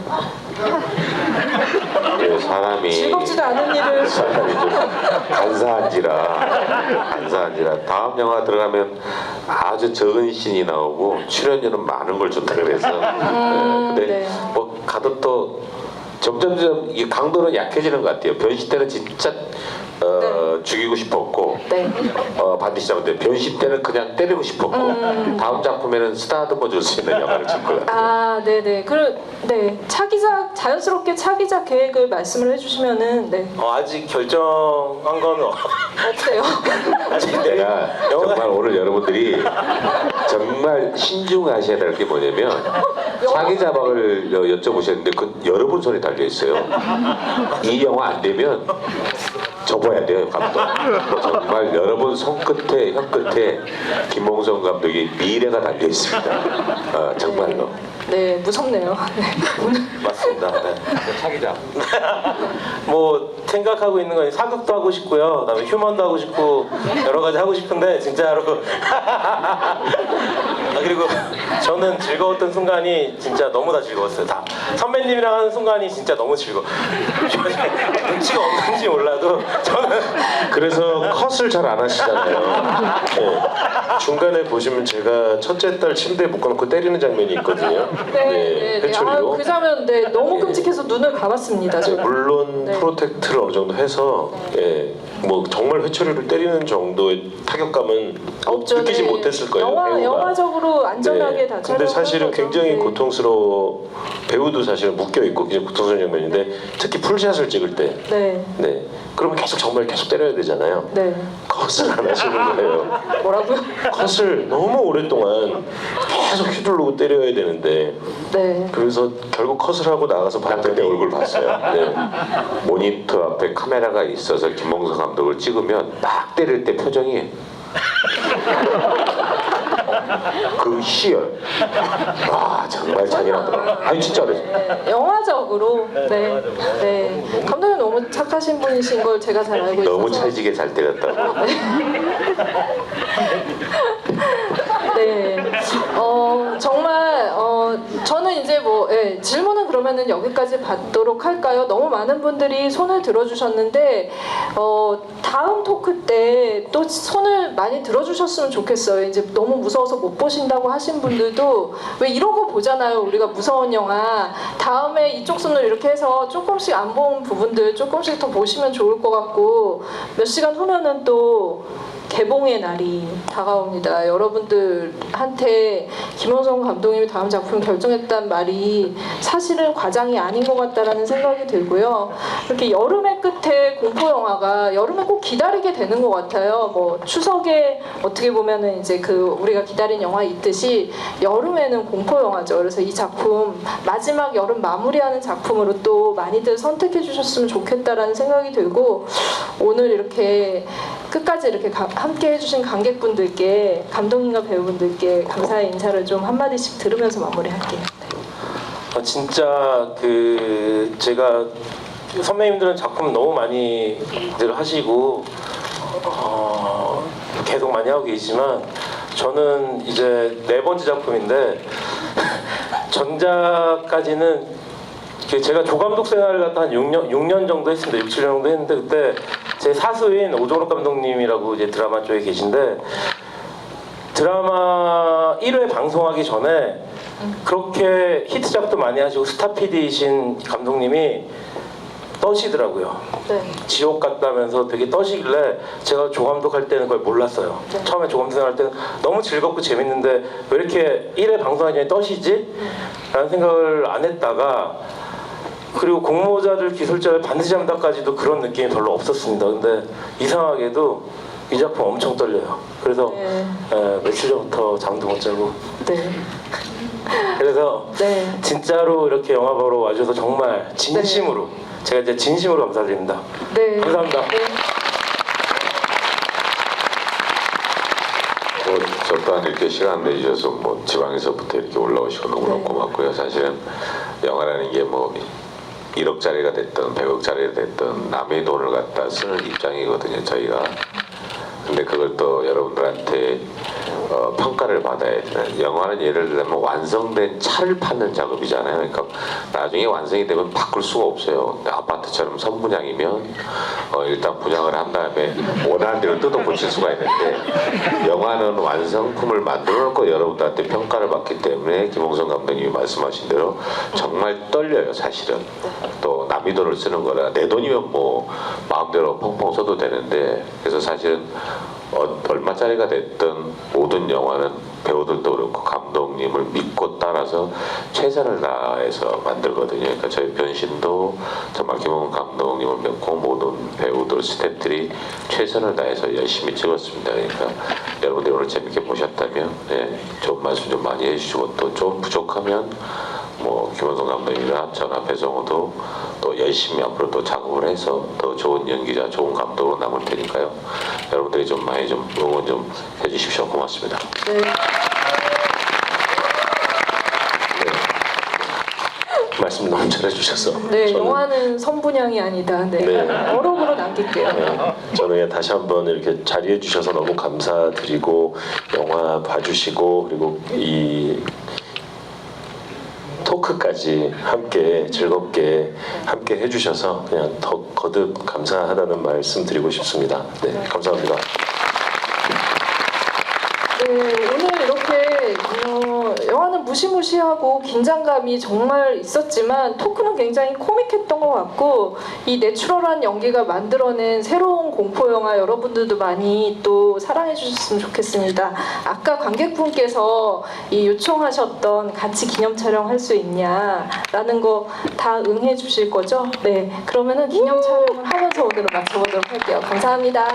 S4: 예, 사람이
S1: 즐겁지도 않은 일을
S4: 사람이 좀 간사한지라 다음 영화 들어가면 아주 적은 씬이 나오고 출연료는 많은 걸 준다 그래서 근데
S1: 네.
S4: 뭐 가도 또 점점점 이 강도는 약해지는 것 같아요. 변신 때는 진짜 죽이고 싶었고
S1: 네.
S4: 반드시 잡았는데 변신 때는 그냥 때리고 싶었고 다음 작품에는 쓰다듬어 줄 수 있는 영화를 찍을 것 같아요.
S1: 아, 네네. 네. 차기작, 자연스럽게 차기작 계획을 말씀을 해주시면은, 네.
S2: 아직 결정한 거는
S1: 없어요.
S2: 아직
S4: 내가
S2: 영화
S4: 정말 오늘 여러분들이 정말 신중하셔야 될 게 뭐냐면 차기 자막을 여쭤보셨는데 그 여러분 손에 달려 있어요. 이 영화 안 되면 접어야 돼요, 감독. 정말 여러분 손끝에 혀끝에 김홍성 감독이 미래가 달려 있습니다. 정말로.
S1: 네, 무섭네요.
S2: 맞습니다. 네.
S4: 차기자.
S2: 뭐 생각하고 있는 건 사극도 하고 싶고요. 그다음에 휴먼도 하고 싶고 여러 가지 하고 싶은데 진짜로 그리고 저는 즐거웠던 순간이 진짜 너무나 즐거웠어요. 다 선배님이랑 하는 순간이 진짜 너무 즐거워. 눈치가 없는지 몰라도 저는
S5: 그래서 컷을 잘 안 하시잖아요. 네. 중간에 보시면 제가 첫째 딸 침대에 묶어놓고 때리는 장면이 있거든요. 회초리로.
S1: 그 장면 너무 끔찍해서 눈을 감았습니다.
S5: 네,
S1: 저는.
S5: 물론
S1: 네.
S5: 프로텍트를 어느 정도 해서 뭐 정말 회초리를 때리는 정도의 타격감은
S1: 없죠.
S5: 느끼지
S1: 네.
S5: 못했을 거예요. 배우가.
S1: 영화적으로 안전하게 다
S5: 근데 사실은
S1: 촬영한 거죠.
S5: 굉장히
S1: 네.
S5: 고통스러워. 배우도 사실은 묶여 있고 굉장히 고통스러운 장면인데 특히 풀샷을 찍을 때,
S1: 네.
S5: 그러면 정말 계속 때려야 되잖아요.
S1: 네.
S5: 컷을 안 하시는 거예요.
S1: 뭐라고요?
S5: 컷을 너무 오랫동안 계속 휘두르고 때려야 되는데
S1: 네.
S5: 그래서 결국 컷을 하고 나가서
S4: 난
S5: 봤더니
S4: 그때 얼굴 봤어요.
S5: 네.
S4: 모니터 앞에 카메라가 있어서 김홍성 감독을 찍으면 딱 때릴 때 표정이 그 희열. 아 정말 잔인하더라고요. 아니 진짜 그랬어요.
S1: 네, 영화적으로 네. 감독님 너무 착하신 분이신 걸 제가 잘 알고 있어서
S4: 너무 찰지게 잘 때렸다고.
S1: 네. 정말 저는 이제 질문은 그러면은 여기까지 받도록 할까요? 너무 많은 분들이 손을 들어주셨는데 다음 토크 때 또 손을 많이 들어주셨으면 좋겠어요. 이제 너무 무서워서 못 보신다고 하신 분들도 왜 이런 거 보잖아요. 우리가 무서운 영화 다음에 이쪽 손을 이렇게 해서 조금씩 안 본 부분들 조금씩 더 보시면 좋을 것 같고 몇 시간 후면은 또 개봉의 날이 다가옵니다. 여러분들한테 김원성 감독님이 다음 작품 결정했다는 말이 사실은 과장이 아닌 것 같다라는 생각이 들고요. 이렇게 여름의 끝에 공포 영화가 여름에 꼭 기다리게 되는 것 같아요. 뭐 추석에 어떻게 보면은 이제 우리가 기다린 영화 있듯이 여름에는 공포 영화죠. 그래서 이 작품 마지막 여름 마무리하는 작품으로 또 많이들 선택해 주셨으면 좋겠다라는 생각이 들고 오늘 이렇게 끝까지 이렇게 함께 해주신 관객분들께 감독님과 배우분들께 감사의 인사를 좀 한마디씩 들으면서 마무리할게요.
S2: 진짜 제가 선배님들은 작품 너무 많이들 하시고 계속 많이 하고 계시지만 저는 이제 4번째 작품인데 전작까지는 제가 조감독 생활을 갖다 한 6년 정도 했습니다. 6, 7년 정도 했는데 그때 제 사수인 오종록 감독님이라고 이제 드라마 쪽에 계신데 드라마 1회 방송하기 전에 그렇게 히트작도 많이 하시고 스타 PD이신 감독님이 떠시더라고요.
S1: 네.
S2: 지옥 같다면서 되게 떠시길래 제가 조감독 할 때는 그걸 몰랐어요.
S1: 네.
S2: 처음에 조감독 할 때는 너무 즐겁고 재밌는데 왜 이렇게 1회 방송하기 전에 떠시지? 라는 생각을 안 했다가 그리고 공모자들 기술자를 반드시 한다까지도 그런 느낌이 별로 없었습니다. 근데 이상하게도 이 작품 엄청 떨려요. 그래서 며칠 전부터 잠도 못 자고
S1: 네.
S2: 그래서
S1: 네.
S2: 진짜로 이렇게 영화 보러 와주셔서 정말 진심으로 제가 이제 진심으로 감사드립니다.
S1: 네.
S2: 감사합니다.
S1: 네.
S4: 저 또한 이렇게 시간 내주셔서 뭐 지방에서부터 이렇게 올라오시고 너무너무 고맙고요. 사실은 영화라는 게 뭐 1억짜리가 됐든 100억짜리가 됐든 남의 돈을 갖다 쓰는 입장이거든요. 저희가. 근데 그걸 또 여러분들한테 평가를 받아야 되는. 영화는 예를 들면 완성된 차를 파는 작업이잖아요. 그러니까 나중에 완성이 되면 바꿀 수가 없어요. 근데 아파트처럼 선분양이면 일단 분양을 한 다음에 원하는 대로 뜯어 고칠 수가 있는데 영화는 완성품을 만들어 놓고 여러분들한테 평가를 받기 때문에 김홍성 감독님이 말씀하신 대로 정말 떨려요. 사실은. 또 남의 돈을 쓰는 거라 내 돈이면 뭐 마음대로 펑펑 써도 되는데 그래서 사실은 얼마짜리가 됐든 모든 영화는 배우들도 그렇고 감독님을 믿고 따라서 최선을 다해서 만들거든요. 그러니까 저희 변신도 정말 김홍 감독님을 믿고 모든 배우들 스태프들이 최선을 다해서 열심히 찍었습니다. 그러니까 여러분들이 오늘 재밌게 보셨다면 좋은 말씀 좀 많이 해주시고 또 좀 부족하면 뭐 김원성 감독이나 저나 배성우도 또 열심히 앞으로 또 작업을 해서 더 좋은 연기자, 좋은 감독으로 남을 테니까요. 여러분들이 좀 많이 좀 응원 좀 해주십시오. 고맙습니다.
S1: 네.
S5: 말씀 너무 잘해주셔서.
S1: 네,
S5: 저는-
S1: 영화는 선분양이 아니다. 네,
S5: 네.
S1: 어록으로 남길게요.
S5: 저는 그냥 다시 한번 이렇게 자리해 주셔서 너무 감사드리고 영화 봐주시고 그리고 이 토크까지 함께 즐겁게 함께 해주셔서 그냥 더 거듭 감사하다는 말씀 드리고 싶습니다. 네, 감사합니다.
S1: 네, 오늘 이렇게 영화는 무시무시하고 긴장감이 정말 있었지만 토크는 굉장히 코믹했던 것 같고 이 내추럴한 연기가 만들어낸 새로운 공포 영화 여러분들도 많이 또 사랑해 주셨으면 좋겠습니다. 아까 관객분께서 이 요청하셨던 같이 기념 촬영할 수 있냐라는 거 다 응해 주실 거죠? 네, 그러면은 기념 촬영을 하면서 오늘은 마쳐보도록 할게요. 감사합니다.